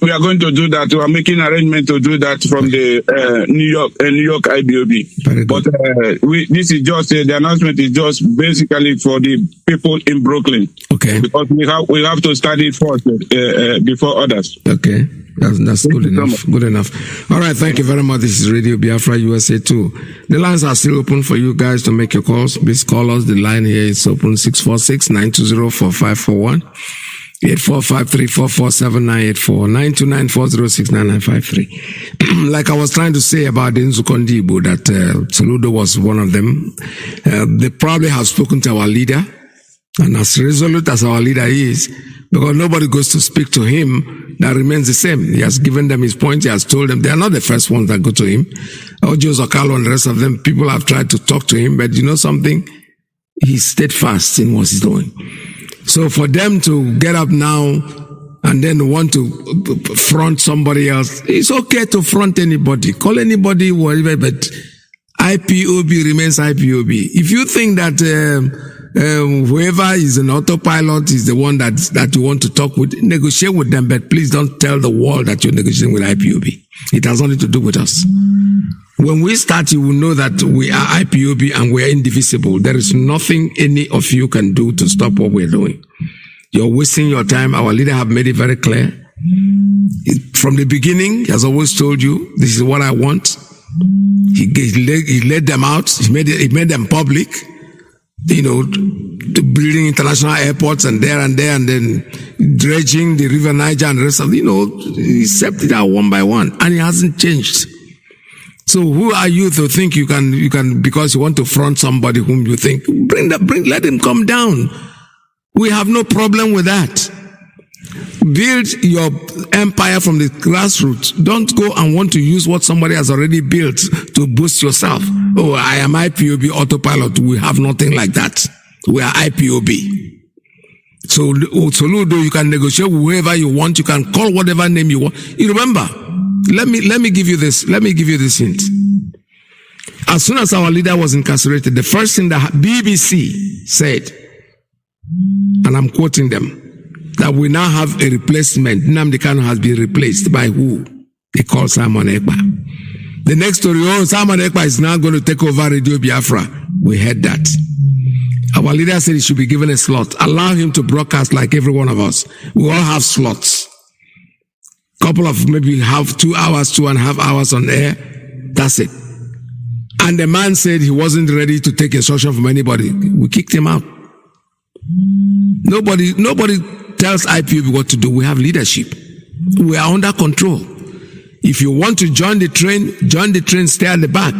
we are going to do that. We are making arrangement to do that from the New York IBOB. But this is just the announcement is just basically for the people in Brooklyn. Okay. Because we have to study first before others. Okay. That's good enough. Good enough. All right. Thank you very much. This is Radio Biafra USA 2. The lines are still open for you guys to make your calls. Please call us. The line here is open 646-920-4541. 845-344-7984 Like I was trying to say about the Nzukondibo, that Soludo was one of them. They probably have spoken to our leader, and as resolute as our leader is, because nobody goes to speak to him, that remains the same. He has given them his point. He has told them they are not the first ones that go to him. Ojo Zokalo and the rest of them, people have tried to talk to him, but you know something? He's steadfast in what he's doing. So for them to get up now and then want to front somebody else, it's okay to front anybody, call anybody, whatever, but IPOB remains IPOB. If you think that whoever is an autopilot is the one that you want to talk with, negotiate with them, but please don't tell the world that you're negotiating with IPOB. It has nothing to do with us. When we start, you will know that we are IPOB and we are indivisible. There is nothing any of you can do to stop what we're doing. You're wasting your time. Our leader have made it very clear. From the beginning, he has always told you, this is what I want. He laid them out. He made them public. You know, building international airports and there and then dredging the River Niger and the rest of, he stepped it out one by one, and it hasn't changed. So who are you to think you can, because you want to front somebody whom you think, let him come down. We have no problem with that. Build your empire from the grassroots. Don't go and want to use what somebody has already built to boost yourself. Oh, I am IPOB autopilot. We have nothing like that. We are IPOB. So, Soludo, you can negotiate with whoever you want. You can call whatever name you want. You remember, let me give you this. Let me give you this hint. As soon as our leader was incarcerated, the first thing that BBC said, and I'm quoting them, that we now have a replacement. Nnamdi Kanu has been replaced by who? They call Simon Ekpa. The next story, Simon Ekpa is now going to take over Radio Biafra. We heard that. Our leader said he should be given a slot. Allow him to broadcast like every one of us. We all have slots. Couple of maybe have 2 hours, 2.5 hours on air. That's it. And the man said he wasn't ready to take instruction from anybody. We kicked him out. Nobody tells IPOB what to do. We have leadership. We are under control. If you want to join the train, stay at the back.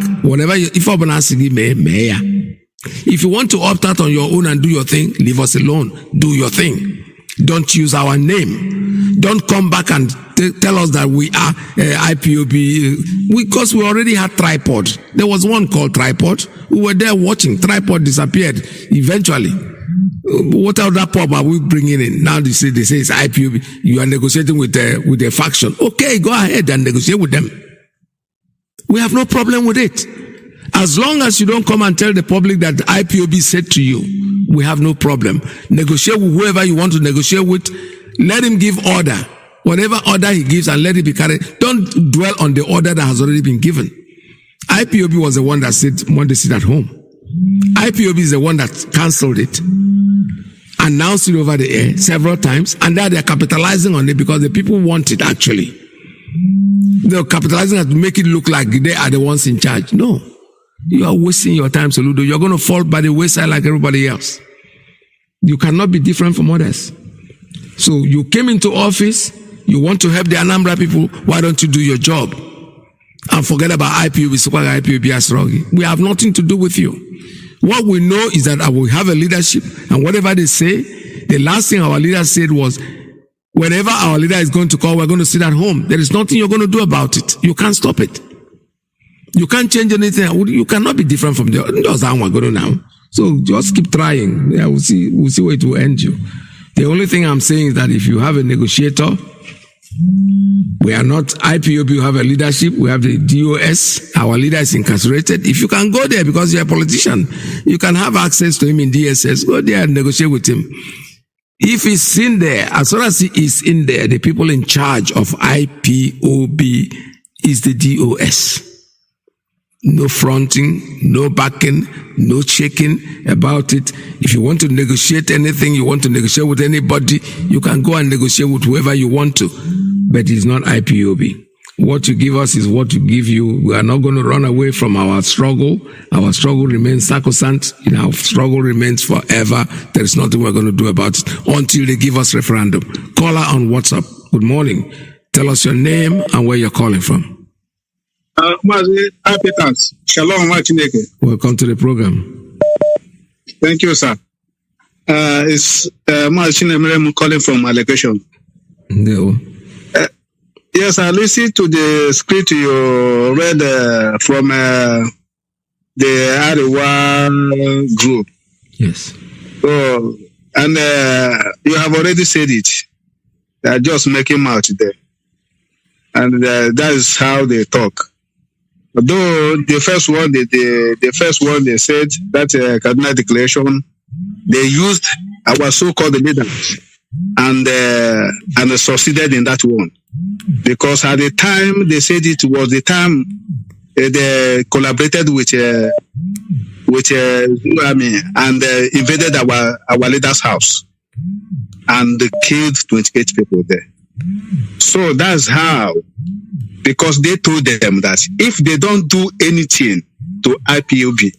If you want to opt out on your own and do your thing, leave us alone. Do your thing. Don't use our name. Don't come back and tell us that we are IPOB. Because we already had Tripod. There was one called Tripod. We were there watching. Tripod disappeared eventually. What other pub are we bringing in? Now they say it's IPOB. You are negotiating with a faction. Okay, go ahead and negotiate with them. We have no problem with it. As long as you don't come and tell the public that IPOB said to you, we have no problem. Negotiate with whoever you want to negotiate with. Let him give order. Whatever order he gives, and let it be carried. Don't dwell on the order that has already been given. IPOB was the one that said, want to sit at home. IPOB is the one that cancelled it, announced it over the air several times, and now they're capitalizing on it because the people want it actually. They're capitalizing to make it look like they are the ones in charge. No. You are wasting your time, Soludo. You're going to fall by the wayside like everybody else. You cannot be different from others. So you came into office, you want to help the Anambra people, why don't you do your job? And forget about IPOB, IPOB Asrogi. We have nothing to do with you. What we know is that I will have a leadership, and whatever they say, the last thing our leader said was, whenever our leader is going to call, we're going to sit at home. There is nothing you're going to do about it. You can't stop it. You can't change anything. You cannot be different from the others. We're going to now. So just keep trying. Yeah, we'll see where it will end you. The only thing I'm saying is that if you have a negotiator, we are not IPOB, you have a leadership, we have the DOS, our leader is incarcerated. If you can go there because you're a politician, you can have access to him in DSS, go there and negotiate with him. If he's in there, as soon as he is in there, the people in charge of IPOB is the DOS. No fronting, no backing, no checking about it. If you want to negotiate anything, you want to negotiate with anybody, you can go and negotiate with whoever you want to. But it's not IPOB. What you give us is what you give you. We are not going to run away from our struggle. Our struggle remains sacrosanct. Our struggle remains forever. There is nothing we're going to do about it until they give us referendum. Caller on WhatsApp. Good morning. Tell us your name and where you're calling from. Mazi, Shalom, Nwachineke. Welcome to the program. Thank you, sir. It's Mazi I'm calling from allocation. No. Yes, I listened to the script you read from the Arewa group. Yes. So, and you have already said it. They are just making out there. And that is how they talk. Though the first one they said that Cardinal Declaration, they used our so-called leaders and succeeded in that one. Because at the time they said it was the time they collaborated with Army and invaded our leader's house and they killed 28 people there. So that's how, because they told them that if they don't do anything to IPOB,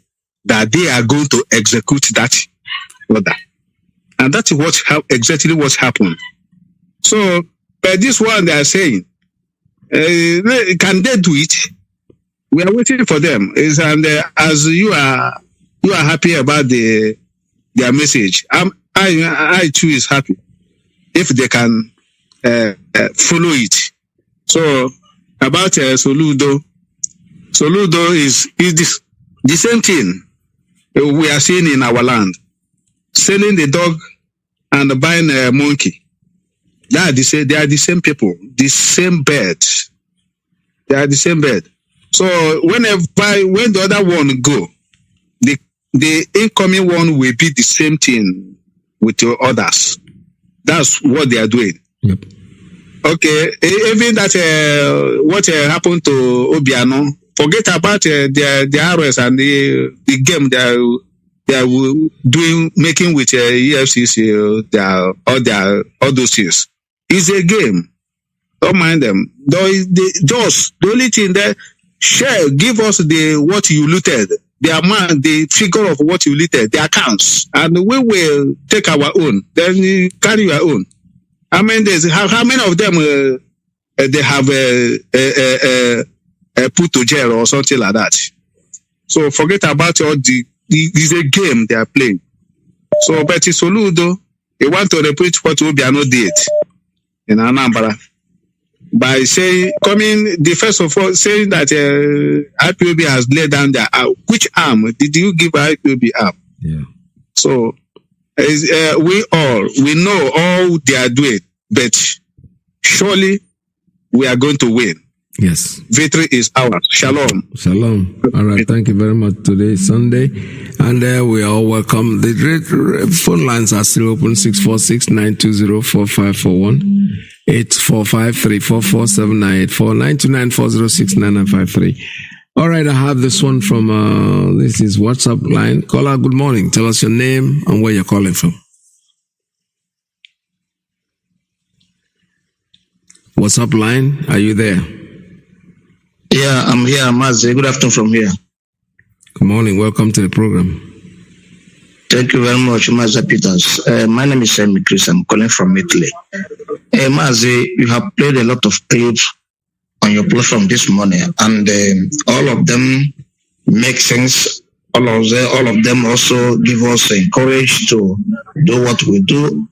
that they are going to execute that order. And that's exactly what happened. So, by this one they are saying, can they do it? We are waiting for them. And as you are happy about their message, I too is happy if they can follow it. So about Soludo is this the same thing we are seeing in our land, selling the dog and buying a monkey. They are the same people, the same bird. They are the same bird. So when the other one go, the incoming one will be the same thing with your others. That's what they are doing. Yep. Okay, even that what happened to Obiano, forget about the RS and the game they are doing, making with EFCC, all those things. It's a game. Don't mind them. The only thing that give us what you looted, the amount, the figure of what you looted, the accounts, and we will take our own. Then you carry your own. How many of them they have put to jail or something like that? So forget about all it's a game they are playing. So, but Soludo, they want to repeat what Obiano did in Anambra by saying, first of all, saying that IPOB has laid down their arm. Which arm did you give IPOB arm? Yeah. So we know all they are doing, but surely we are going to win. Yes. Victory is ours. Shalom. Shalom. All right. Thank you very much. Today is Sunday. And we are all welcome. The phone lines are still open. 646-920-4541. 845-344-7984. 929-406-9953. All right. I have this one from, this is WhatsApp line. Caller, good morning. Tell us your name and where you're calling from. WhatsApp line, are you there? Yeah, I'm here, Mazi. Good afternoon from here. Good morning. Welcome to the program. Thank you very much, Mazi Peters. My name is Chris. I'm calling from Italy. Mazi, you have played a lot of clips on your platform this morning, and all of them make sense. All of them also give us courage to do what we do.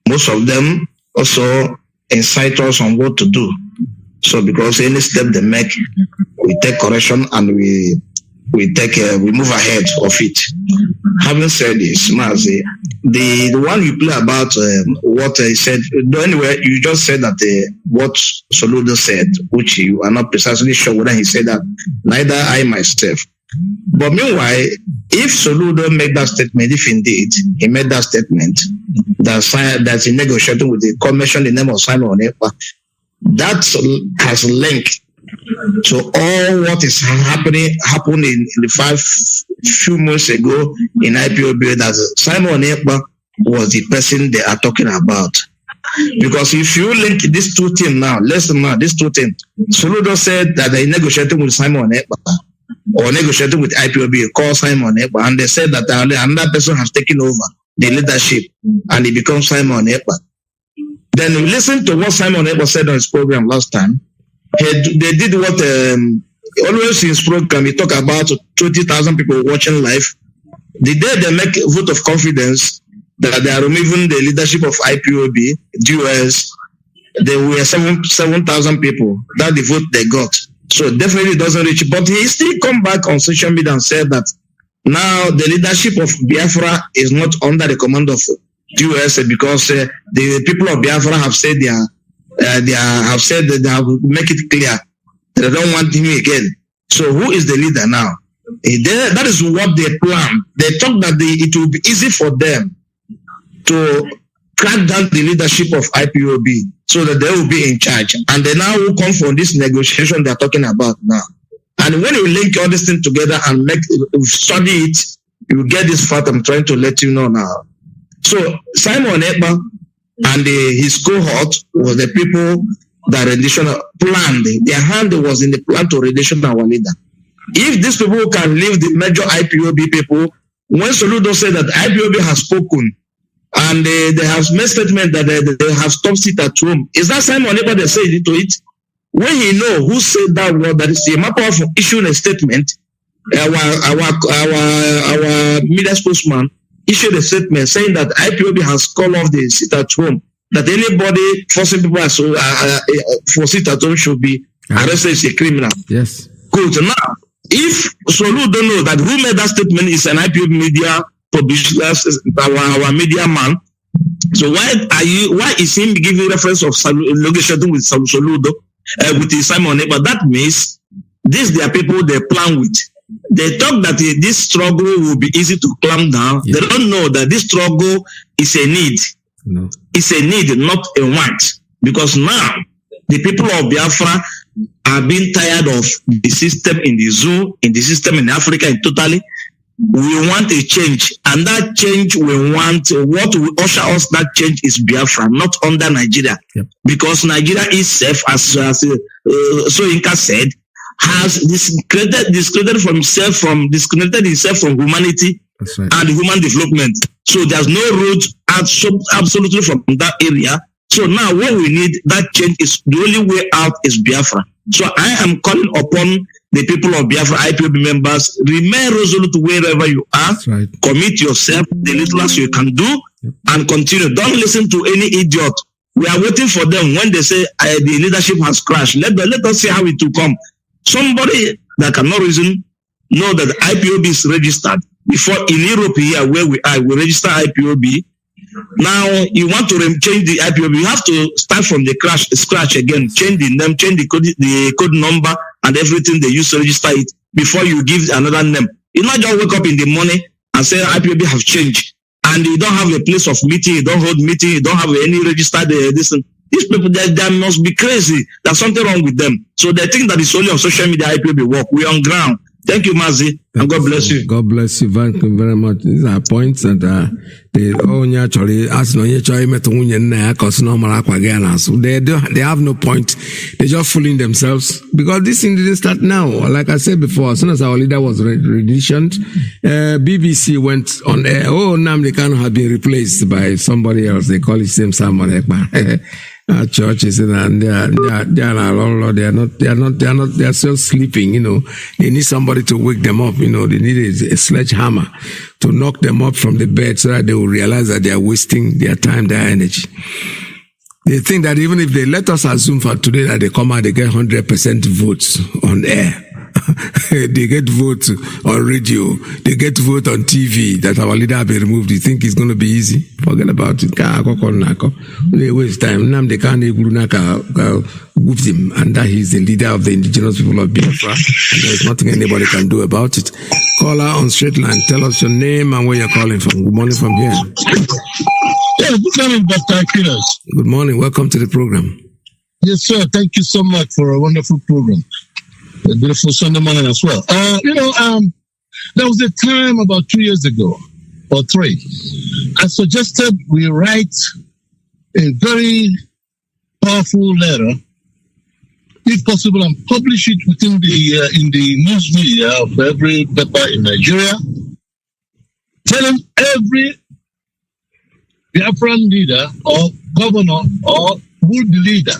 Most of them also incite us on what to do. So because any step they make, we take correction and we move ahead of it. Having said this, Mazi, the one you play about what I said, anyway, you just said that what Soludo said, which you are not precisely sure whether he said that, neither I myself. But meanwhile, if Soludo made that statement, if indeed he made that statement, that he negotiating with the commission, the name of Simon Onepa, that has linked to all what is happened in the few months ago in IPOB, that Simon Onepa was the person they are talking about. Because if you link these two things now, listen now, these two things, Soludo said that they negotiating with Simon Onepa or negotiating with IPOB, call Simon Onepa, and they said that another person has taken over the leadership and he becomes Simon Onepa. Then listen to what Simon Onepa said on his program last time. They did what always in his program, he talk about 20,000 people watching live. The day they make a vote of confidence that they are removing the leadership of IPOB, DOS, there were 7,000 people. That the vote they got. So definitely doesn't reach. But he still come back on social media and said that now the leadership of Biafra is not under the command of US because the people of Biafra have said they have make it clear they don't want him again. So who is the leader now? That is what they plan. They thought that it will be easy for them to crack down the leadership of IPOB so that they will be in charge. And they now will come for this negotiation they're talking about now. And when you link all these things together and study it, you get this fact I'm trying to let you know now. So Simon Onepa and his cohort were the people that rendition planned. Their hand was in the plan to rendition our leader. If these people can leave the major IPOB people, when Soludo said that IPOB has spoken and they have made statement that they have stopped sit at home, is that Simon Onepa they said it to it? When he know who said that word, that is a matter of issuing a statement, our media spokesman issued a statement saying that IPOB has called off the sit at home, that anybody forcing people for sit at home should be arrested as a criminal. Yes. Good. Now, if Solu don't know that who made that statement is an IPOB media publisher, our media man, so why is him giving reference of negotiating with Soludo, with Simon Onepa? That means these they are people they plan with. They talk that this struggle will be easy to clamp down. Yeah. They don't know that this struggle is a need. No. It's a need, not a want. Because now, the people of Biafra are being tired of the system in the zoo, in the system in Africa in totally. We want a change. And that change we want, what will usher us that change is Biafra, not under Nigeria. Yep. Because Nigeria itself, as Iyke said, has disconnected itself from humanity and human development. So there's no road absolutely from that area. So now what we need, that change is the only way out is Biafra. So I am calling upon the people of Biafra, IPOB members, remain resolute wherever you are. Right. Commit yourself, the little as you can do, and continue. Don't listen to any idiot. We are waiting for them when they say the leadership has crashed. Let us see how it will come. Somebody that cannot reason know that IPOB is registered. Before in Europe here where we are, we register IPOB. Now you want to change the IPOB, you have to start from the scratch again, change the name, change the code number and everything they use to register it before you give another name. You not just wake up in the morning and say IPOB have changed, and you don't have a place of meeting, you don't hold meeting, you don't have any registered These people, they must be crazy. There's something wrong with them. So they think that it's only on social media IPOB work. We're on ground. Thank you, Mazi, and God bless you. God bless you. Thank you very much. These are points that they only actually ask no they have no point. They're just fooling themselves because this thing didn't start now. Like I said before, as soon as our leader was renditioned, BBC went on air. Oh, Nnamdi Kanu had been replaced by somebody else. They call his name Samuel Ekpa. Churches and they are still sleeping, They need somebody to wake them up, They need a sledgehammer to knock them up from the bed so that they will realize that they are wasting their time, their energy. They think that even if they let us assume for today that they come out, they get 100% votes on air. They get votes on radio. They get vote on TV that our leader have been removed. You think it's going to be easy? Forget about it. They waste time. Nnamdi Kanu whooped him, and that he's the leader of the indigenous people of Biafra, and there is nothing anybody can do about it. Caller on straight line. Tell us your name and where you're calling from. Good morning from here. Yeah, good morning, Dr. Akilas. Good morning. Welcome to the program. Yes, sir. Thank you so much for a wonderful program. A beautiful Sunday morning as well. There was a time about 2 years ago, or 3, I suggested we write a very powerful letter, if possible, and publish it within in the news media of every paper in Nigeria, telling every Biafran leader or governor or would-be leader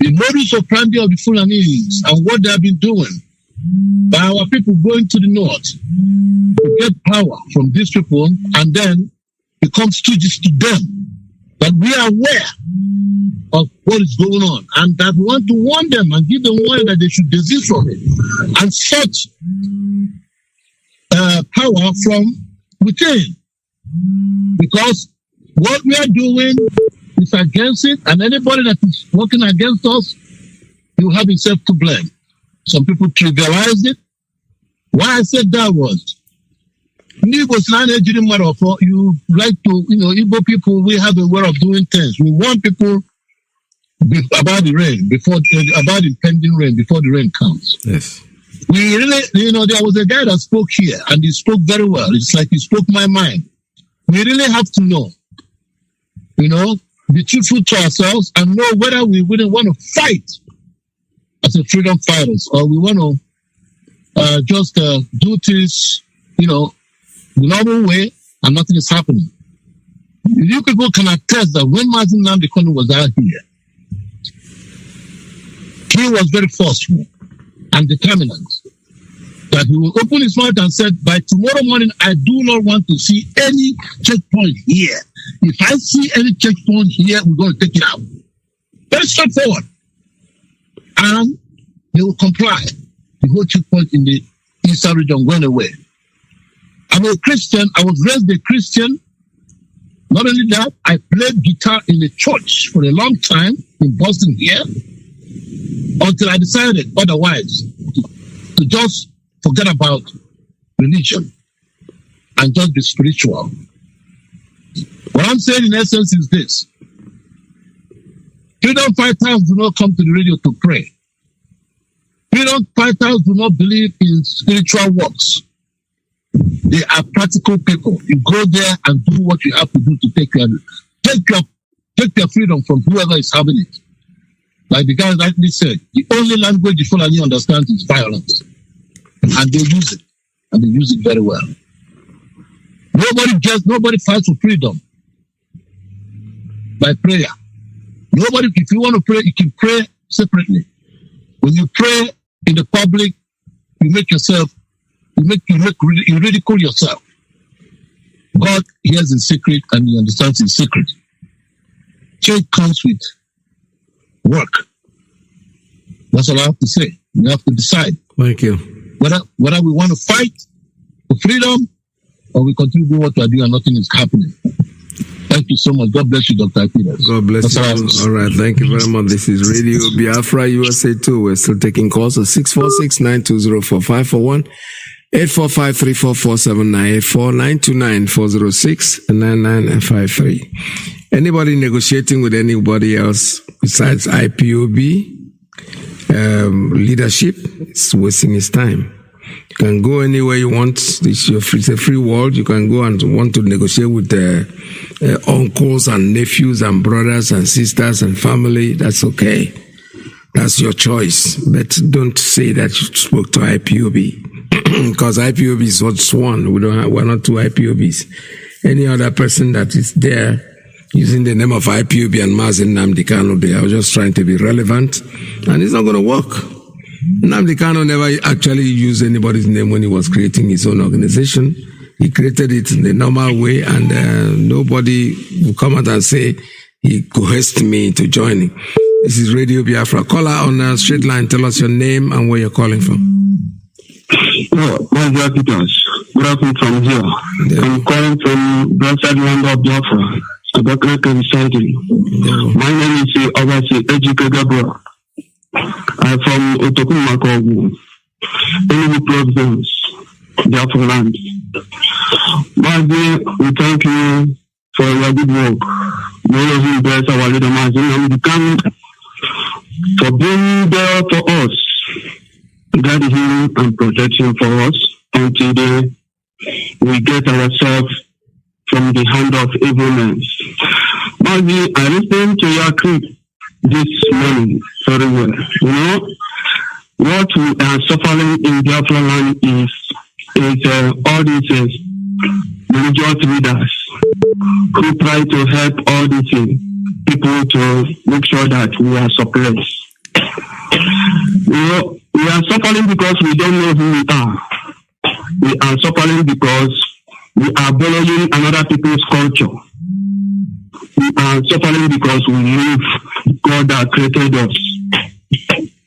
the modus operandi of the Fulanis and what they have been doing by our people going to the north to get power from these people and then become stooges to them. But we are aware of what is going on and that we want to warn them and give them warning that they should desist from it and such power from within. Because what we are doing is against it, and anybody that is working against us, you have himself to blame. Some people trivialize it. Why I said that was, you like to, Igbo people, we have a way of doing things. We warn people about the rain, about impending rain, before the rain comes. Yes. We really, there was a guy that spoke here, and he spoke very well. It's like he spoke my mind. We really have to know, be truthful to ourselves and know whether we really want to fight as a freedom fighters or we want to just do things, the normal way and nothing is happening. You people can attest that when Mazi Nnamdi Kanu was out here, he was very forceful and determined that he will open his mouth and said, by tomorrow morning, I do not want to see any checkpoint here. If I see any checkpoint here, we're going to take it out. Very straightforward. And they will comply. The whole checkpoint in the eastern region went away. I'm a Christian. I was raised a Christian. Not only that, I played guitar in a church for a long time in Boston here until I decided otherwise to just forget about religion and just be spiritual. What I'm saying in essence is this. Freedom fighters do not come to the radio to pray. Freedom fighters do not believe in spiritual works. They are practical people. You go there and do what you have to do to take your freedom from whoever is having it. Like the guy rightly said, the only language the Fulani understands is violence. And they use it. And they use it very well. Nobody fights for freedom by prayer. Nobody, if you want to pray, you can pray separately. When you pray in the public, you ridicule yourself. God hears in secret and he understands in secret. Change comes with work. That's all I have to say. You have to decide. Thank you. Whether we want to fight for freedom or we continue doing what we are doing and nothing is happening. you so much. God bless you, Dr. Peters. God bless you. All right. Thank you very much. This is Radio Biafra USA 2. We're still taking calls at 646-920-4541, 845-344-7984-929-406-9953. Anybody negotiating with anybody else besides IPOB leadership, it's wasting his time. You can go anywhere you want. It's a free world. You can go and want to negotiate with uncles and nephews and brothers and sisters and family. That's okay. That's your choice. But don't say that you spoke to IPOB, because IPOB is what's one. We're not two IPOBs. Any other person that is there using the name of IPOB and Mazi Nnamdi Kanu, they are just trying to be relevant, and it's not going to work. Nnamdi Kanu never actually used anybody's name when he was creating his own organization. He created it in the normal way, and nobody will come out and say he coerced me into joining. This is Radio Biafra. Caller on a straight line. Tell us your name and where you're calling from. Good afternoon from here. Yeah. I'm calling from Brookside land of Biafra. My name is Iyke Gabriel. I'm from Otokumakogu, Enemy Province, Biafra land. Mazi, we thank you for your good work. We always bless our leader Mazi Nnamdi Kanu for being there for us, guiding him and protection for us until we get ourselves from the hand of evil men. Mazi, I listened to your clip this morning very well. You know, what we are suffering in Biafra land is all these religious leaders who try to help all these people to make sure that we are suppressed. You know, we are suffering because we don't know who we are. We are suffering because we are borrowing another people's culture. We are suffering because we live God that created us.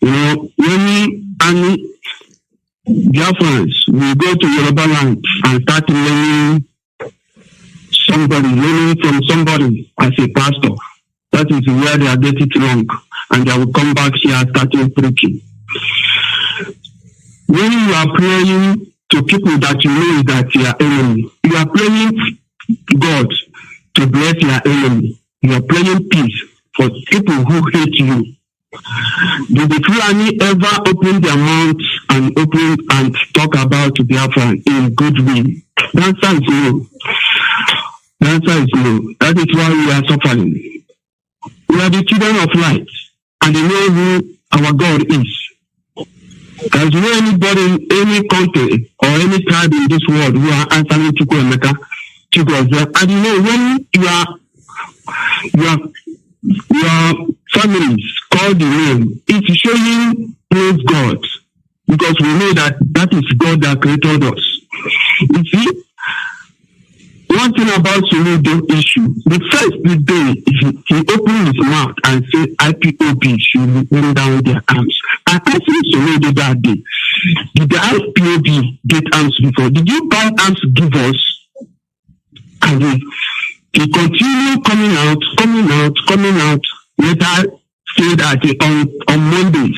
You know, when Biafrans, we go to Yoruba land and start learning from somebody as a pastor. That is where they are getting it wrong. And they will come back here starting preaching. When you are praying to people that you know is that you are enemy, you are praying God to bless your enemy. You are praying peace for people who hate you. Did the Fulani ever open their mouths and talk about Biafra in good will? The answer is no. The answer is no. That is why we are suffering. We are the children of light, and they know who our God is. There is no anybody in any country or any tribe in this world who are answering Chukwuemeka, Chukwueze. And you know, when your families call the name, it's showing praise God, because we know that is God that created us. You see, one thing about Soludo issue, the first day he opened his mouth and said IPOB should bring down their arms. I asked Soludo that day, did the IPOB get arms before? Did you buy arms to give us? And he continued coming out. Later say that on Mondays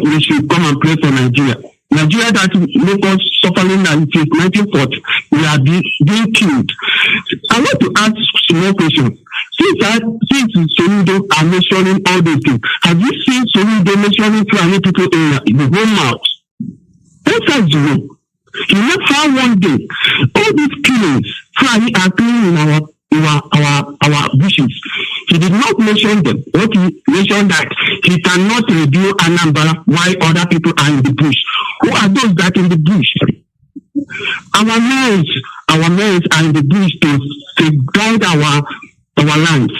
we should come and pray for Nigeria. Nigeria that make us suffering since 1940, we are being killed. I want to ask small question. Since Soludo are mentioning all these things, have you seen Soludo mentioning Fulani people in the whole mouth? That's zero. You know how one day all these killings Fulani are killing in our bushes. He did not mention them. What he mentioned that he cannot review Anambra while other people are in the bush. Who are those that in the bush? Our men are in the bush to guide our lands.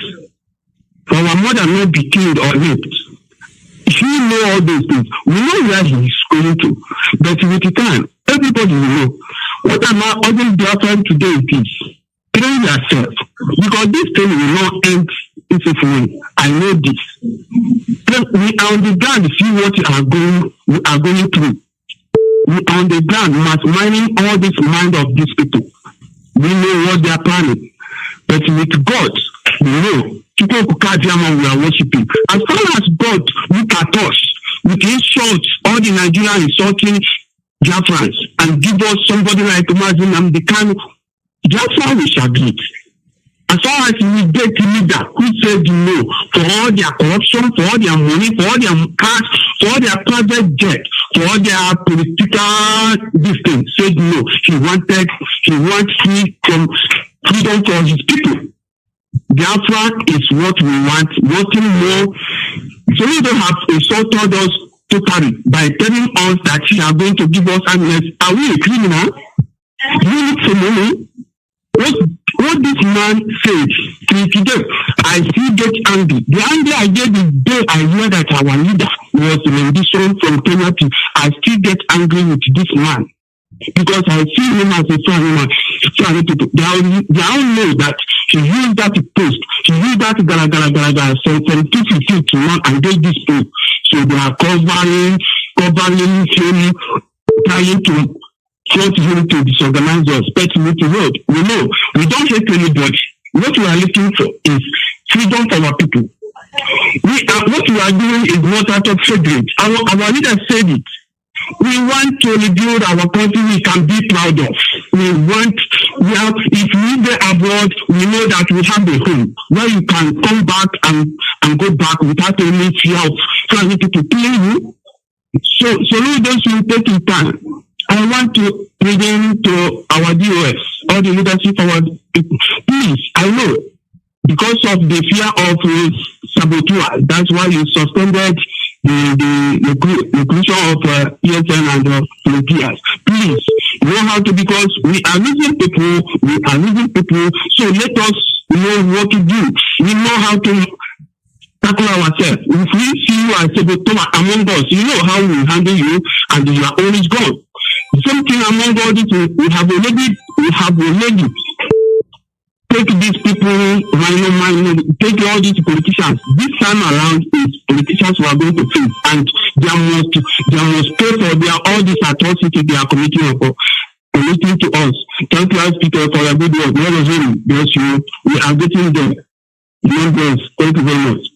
For our mother not be killed or raped. He know all those things. We know where he is going to. But with the time, everybody will know. What am I urging Biafra today is train yourself. Because this thing will not end peacefully. I know this. We are on the ground to see what we are going through. We are on the ground, mining all this mind of these people. We know what they are planning. But with God, we know we are worshiping. As far as God look at us, we can insult all the Nigerian insulting Biafrans and give us somebody like Mazi Nnamdi Kanu. Biafra we shall beat. As far as we get a leader who said no for all their corruption, for all their money, for all their cash, for all their private jet, for all their political distance, said no. He wants freedom for his people. Biafra is what we want, nothing more. So we don't have insulted us totally by telling us that they are going to give us amnesty. Are we a criminal? Do we need some money? What this man said today, I still get angry. The anger I get the day I hear that our leader was rendition from Kenya. I still get angry with this man because I see him as a family people. They all know that he used that post, he used that from 250 to 1 and get this post. So they are covering him, trying to force him to disorganize us, expect him to vote. We know, we don't hate anybody. What we are looking for is freedom for our people. What we are doing is not out of hatred. Our leader said it. We want to rebuild our country we can be proud of. If we go abroad, we know that we have a home where you can come back and go back without any fear of trying to kill you. So leaders will take in time. I want to present to our DOS, all the leadership of our people. Please, I know, because of the fear of saboteur, that's why you suspended the inclusion of ESN and volunteers. Please, you know how to, because we are losing people, so let us know what to do. We know how to tackle ourselves. If we see you as saboteur among us, you know how we handle you, and you are always gone. Something among all this, we have already take these people, take all these politicians. This time around, is politicians who are going to face, and they must pay for all this atrocity they are committing to us. Thank you, Speaker, for your good work. Bless you. We are getting there. Thank you very much.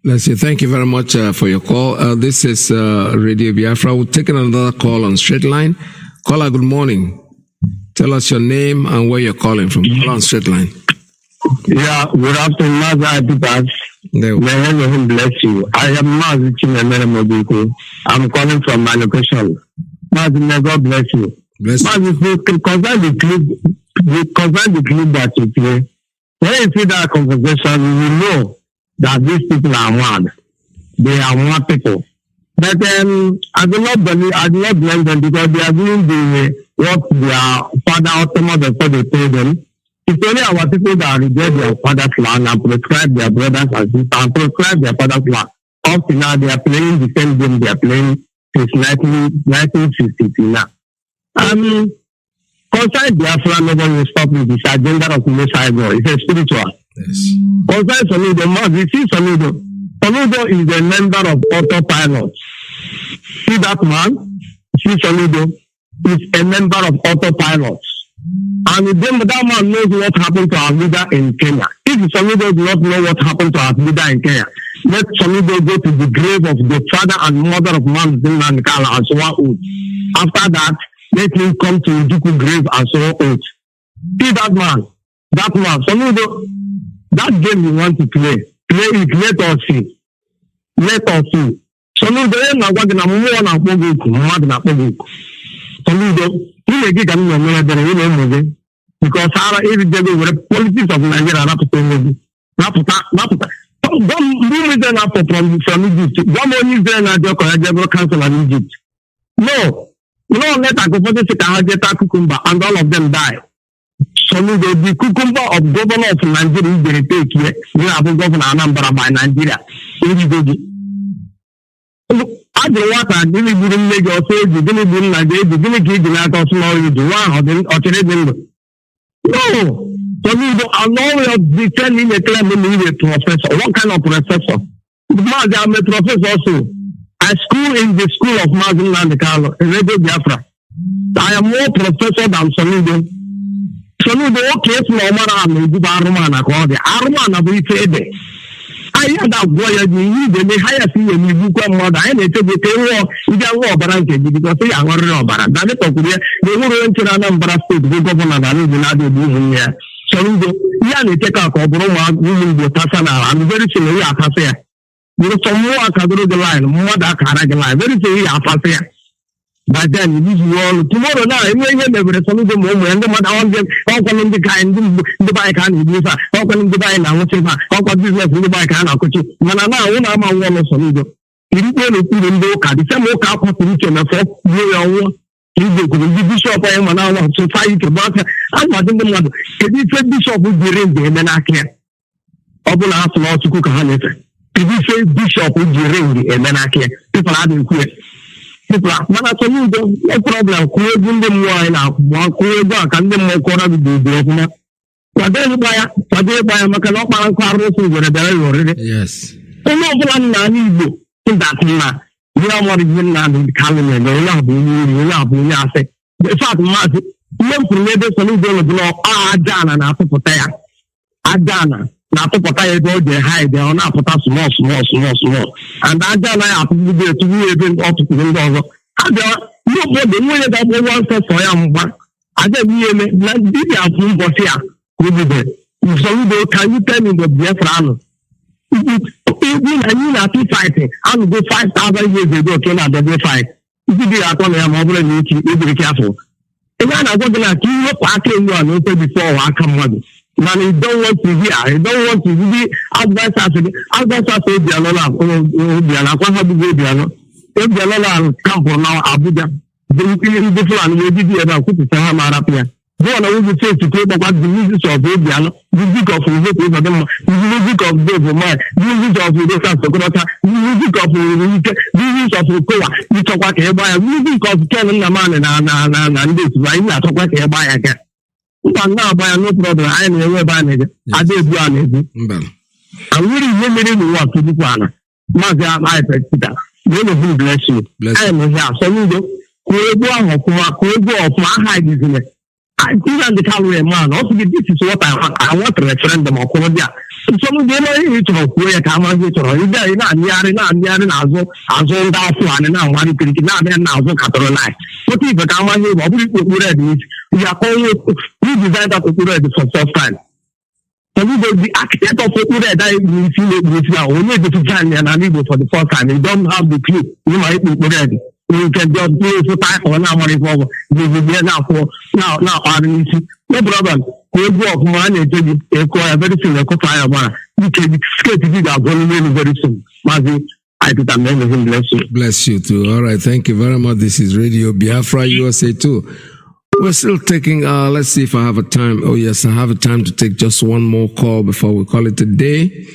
Let's say thank you very much for your call. This is Radio Biafra. We'll take another call on straight line. Caller, good morning. Tell us your name and where you're calling from. Call on straight line. Yeah, good afternoon, Mazi. May heaven bless you. I am Mazi. I'm calling from my location. Mazi, may God bless you. Mazi, concerning the clip that you play, when you see that conversation, you know that these people are mad. They are mad people. But I do not blame them because they are doing what their father or mother they told them. It's only our people that reject their father's land and prescribe their brothers and sisters and prescribe their father's land. Up to now, they are playing the same game they are playing since 1962 now. Concerning Biafra, nobody will stop with this agenda of Messiah. It's a spiritual. Yes. Concerning Soludo, you see Soludo. Soludo is a member of autopilot. See that man? See Soludo is a member of autopilot. And that man knows what happened to our leader in Kenya. If Soludo does not know what happened to our leader in Kenya, let Soludo go to the grave of the father and mother of Mazi Nnamdi Kanu and swear oath. After that, let him come to Njuku grave and swear oath. See that man, Soludo, that game you want to play it, let us see. Soludo, because politics of Nigeria from Egypt. Egypt. No, let Akufo Kukumba and all of them die. Soludo, the cucumber of governor of Nigeria is going to take here. We have a governor Anambra by Nigeria. I don't want to give you Lagos, you didn't bring Nigeria, you didn't give the night of small, you do one or three. No, Soludo, I'm always defending a claim to be a professor. What kind of professor? I'm a professor also. I I school in the school of Mazi Nnamdi in Radio Biafra. I am more professor than Soludo. Soludo, okay, from Omara, and Arumana, called the Arumana, we say there. I had that boy, they hire you and you come more than any to be war, you get war, but I can because they are not robber. That is okay. They will enter a number of states, the governor, and they will not do here. Soludo, Yanni take a Cobroma, women with Tassana, and very soon we are fair. You know, some more can do the line, more that can line, very soon we are fair. But then you use all tomorrow now, and when you never some of the moment, and the mother on them, how can the kind the bike and do that? How can the buy now? How can business in the bike and I'll coach you? Manana, one of my one of Sonido. If you don't put in the car, the same work out for the you bishop I am an hour of society about I'm not in the mother. If you say bishop would be ring, then I can't. I will ask law to cook a hundred. If you say bishop would be ring, and then I can't. People are doing quit. Mana Soludo, no problem. Creating them wine out, one cool back and then more corner with the but then by a Macanopa Carlos over there. Yes. No one need in that. You are what is in the calendar, you love me, I say. The fact, Mazi, you from the Soludo blow, Jana, and after Potaya. Adana, not to Potaya, go there, hide, they are not put us small. And Adana, I have to be there to be able to do it. Nobody knew that one said for him, but I didn't like did have him was here. Who did it? Soludo, can you tell me the Biafrans? Even I knew that he fighting. I will go 5,000 years ago, came out of the fight. If you do that, I'm over to be careful. And then I go to like you look back in one also before I come on. Man, he don't want to hear, he don't want to be advice as a Diana. If the Lola come for now, Abuja, the plan will be about to Sahama Arabia. Go on, I will say to take about the music of Diana, the music of the music of Devomai, the music of the Sasokota, the music of the music of Koa, you talk about a music of Kevin Naman and this, right? I talk about a buy again. But now, by no problem, I am a web manager. I did one. I'm really limited what to do. Mazi, I that. May bless you. I am here. So you go. Kuego of my hide is in it. I think the Calway man. Also, this is what I want a referendum of Korea. Some of them are in where Kama is or is there in Yarin as old as one and now one critic now and now so Catarolai. What if the Kama is what we are calling we designed that to put it for first time. So we will the architect of that we feel it with now only the time and I need for the first time. You don't have the clue. You might be ready. You can just do it for time or now money forward. We will be now for now no problem. We work money to acquire very soon. You can skate to that very soon. Mazi, I think I'm going to bless you. Bless you too. All right. Thank you very much. This is Radio Biafra USA too. We're still taking, let's see if I have a time. Oh yes, I have a time to take just one more call before we call it a day.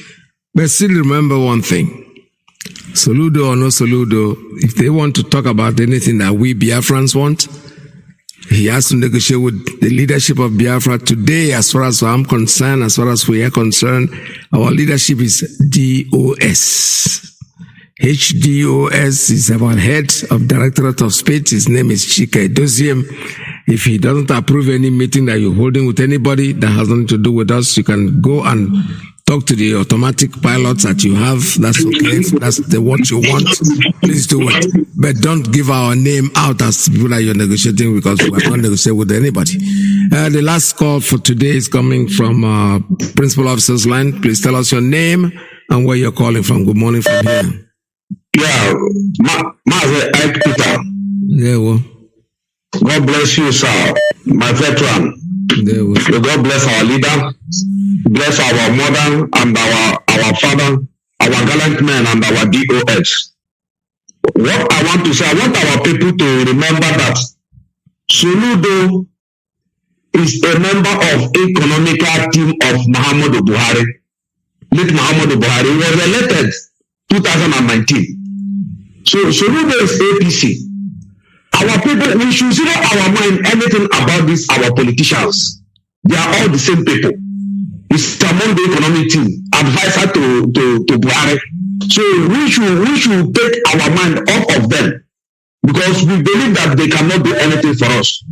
But still remember one thing. Soludo or no Soludo, if they want to talk about anything that we Biafrans want, he has to negotiate with the leadership of Biafra today. As far as I'm concerned, as far as we are concerned, our leadership is DOS. HDOS is our head of Directorate of State. His name is Iyke Doziem. If he doesn't approve any meeting that you're holding with anybody that has nothing to do with us, you can go and talk to the automatic pilots that you have. That's okay. If that's what you want, please do it. But don't give our name out as people that you're negotiating because we are not negotiating with anybody. The last call for today is coming from Principal Officer's line. Please tell us your name and where you're calling from. Good morning from here. Yeah, Mazi, Peter. Yeah, well. God bless you, sir. My veteran. May God bless our leader, bless our mother and our father, our gallant men and our DOS. What I want to say, I want our people to remember that Soludo is a member of economical team of Muhammadu Buhari. Late Muhammadu Buhari was elected 2019. So Soludo is APC. Our people, we should zero our mind anything about this, our politicians. They are all the same people. It's among the economic team, advisor to Buhari. So we should take our mind off of them, because we believe that they cannot do anything for us.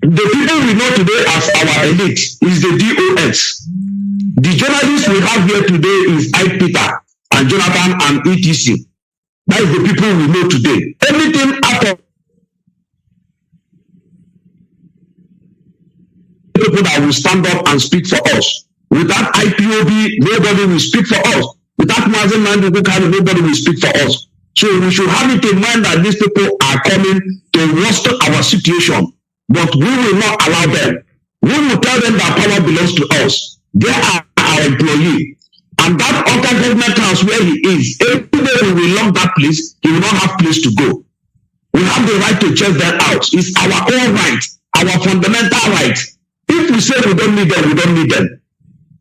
The people we know today as our elite is the DOS. The journalists we have here today is Peter and Jonathan and etc. That is the people we know today. Everything out of people that will stand up and speak for us. Without IPOB, nobody will speak for us. Without Mazi, nobody will speak for us. So we should have it in mind that these people are coming to worsen our situation, but we will not allow them. We will tell them that power belongs to us. They are our employee. And that other government house where he is, every day we will lock that place, he will not have place to go. We have the right to check that out. It's our own right, our fundamental right. If we say we don't need them, we don't need them.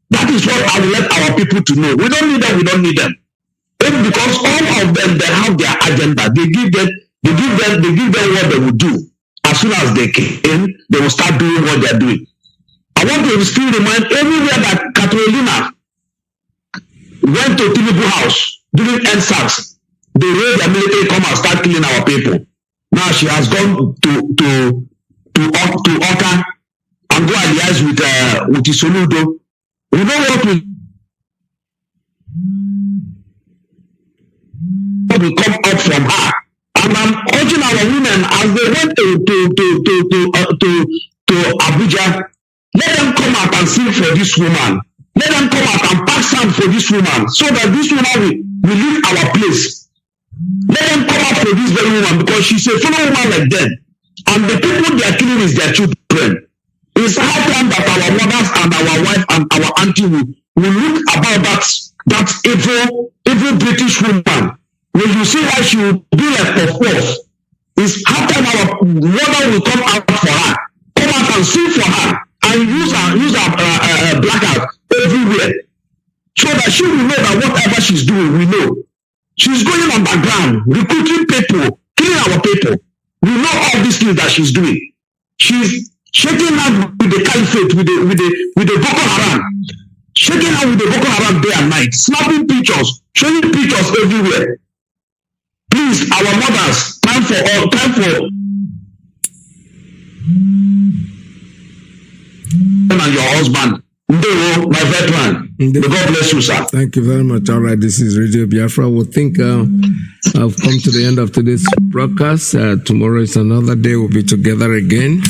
That is what I will let our people to know. We don't need them, we don't need them. It's because all of them, they have their agenda. They give them what they will do. As soon as they came, they will start doing what they are doing. I want to still remind everywhere that Carolina went to Tinubu house during NSAS. They raised their military come and start killing our people. Now she has gone to Oka and go and liaise with Isoludo. You know what will come up from her? And I'm urging our women as they went to Abuja, let them come out and sing for this woman. Let them come out and pack sand for this woman, so that this woman will leave our place. Let them come out for this very woman, because she's a fellow woman like them. And the people they are killing is their children. It's high time that our mothers and our wife and our auntie will look about that evil British woman. When you see how she will be like a force, it's high time our mother will come out for her, come out and sing for her, and use her blackout everywhere, so that she will know that whatever she's doing, we know. She's going underground, recruiting people, killing our people. We know all these things that she's doing. She's shaking out with the caliphate, with the Boko Haram, shaking out with the Boko Haram day and night, snapping pictures, showing pictures everywhere. Please, our mothers, time for and your husband, my veteran. God bless you, sir. Thank you very much. All right, this is Radio Biafra. We think I've come to the end of today's broadcast. Tomorrow is another day. We'll be together again.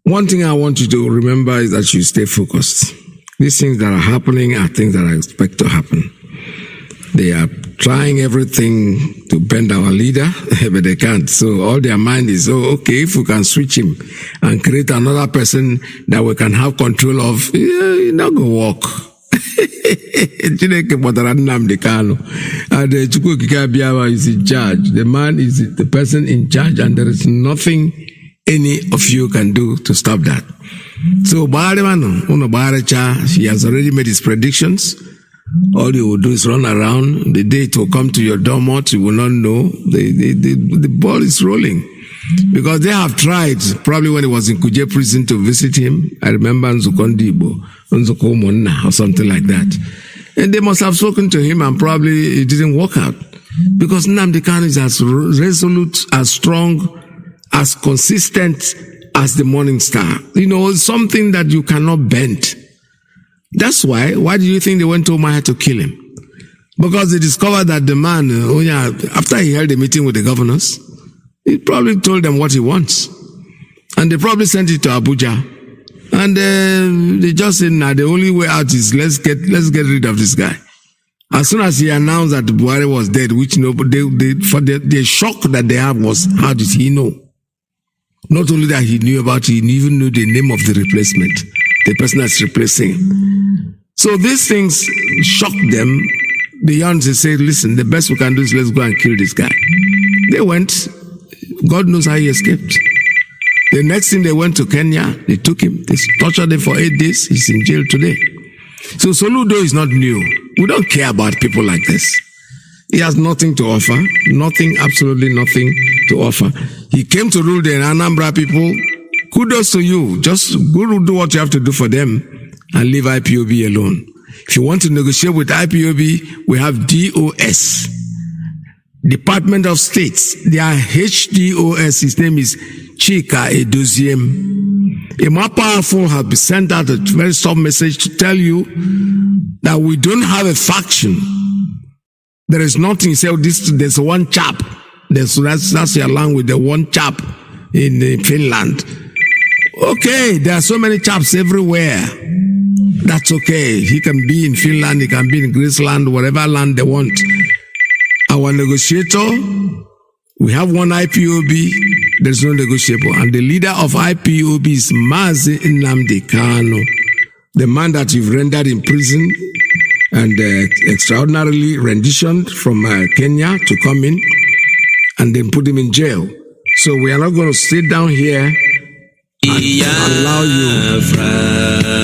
One thing I want you to remember is that you stay focused. These things that are happening are things that I expect to happen. They are trying everything to bend our leader, but they can't. So all their mind is, okay, if we can switch him and create another person that we can have control of, it's not going to work. Nnamdi Kanu. And Chukwu is in charge. The man is the person in charge, and there is nothing any of you can do to stop that. So, he has already made his predictions. All you will do is run around. The day it will come to your doormat, you will not know. The ball is rolling. Because they have tried, probably when he was in Kuje prison, to visit him. I remember Nzukondibo, Nzukomonna, or something like that. And they must have spoken to him, and probably it didn't work out. Because Nnamdi Kanu is as resolute, as strong, as consistent as the morning star. You know, something that you cannot bend. That's why do you think they went to Omaya to kill him? Because they discovered that the man, after he held a meeting with the governors, he probably told them what he wants. And they probably sent it to Abuja. And they just said, the only way out is let's get rid of this guy. As soon as he announced that Buhari was dead, which the shock that they have was, how did he know? Not only that he knew about it, he even knew the name of the replacement, the person that's replacing him. So these things shocked them beyond. They said, listen, the best we can do is let's go and kill this guy. They went. God knows how he escaped. The next thing, they went to Kenya. They took him. They tortured him for 8 days. He's in jail today. So Soludo is not new. We don't care about people like this. He has nothing to offer. Nothing, absolutely nothing to offer. He came to rule the Anambra people. Kudos to you. Just go do what you have to do for them and leave IPOB alone. If you want to negotiate with IPOB, we have DOS, Department of State. Their HDOS, his name is Chika Edoziem. A more powerful has been sent out a very soft message to tell you that we don't have a faction. There is nothing. Say, there's one chap. That's your language. The one chap in Finland. Okay, there are so many chaps everywhere. That's okay. He can be in Finland, he can be in Greeceland, whatever land they want. Our negotiator, we have one IPOB, there's no negotiable. And the leader of IPOB is Mazi Nnamdi Kanu, the man that you've rendered in prison and extraordinarily renditioned from Kenya to come in and then put him in jail. So we are not going to sit down here and allow you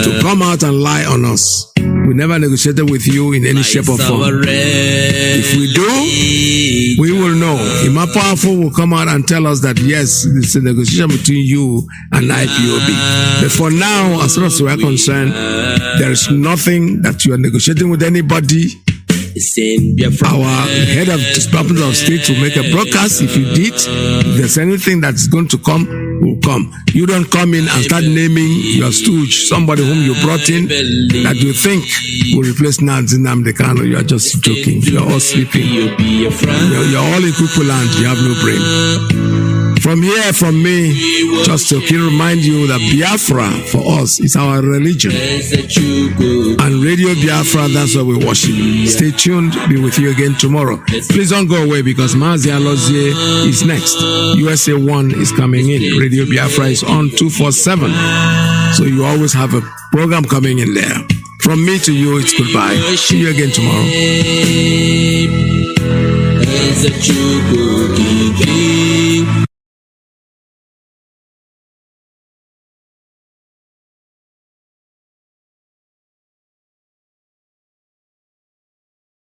to come out and lie on us. We never negotiated with you in any shape or form. If we do, we will know. Ima Powerful will come out and tell us that yes, it's a negotiation between you and IPOB. But for now, as far as we are concerned, there is nothing that you are negotiating with anybody. Our head of Department of State will make a broadcast. If you did, if there's anything that's going to come, will come. You don't come in and start naming your stooge, somebody whom you brought in that you think will replace Nnamdi Kanu. You are just joking. You are all sleeping. You're all in cuckoo land. You have no brain. From here, from me, just to remind you that Biafra for us is our religion. And Radio Biafra, that's what we worship. Stay tuned. Be with you again tomorrow. Please don't go away because Mazi Alozie is next. USA 1 is coming in. Radio Biafra is on 247. So you always have a program coming in there. From me to you, it's goodbye. See you again tomorrow.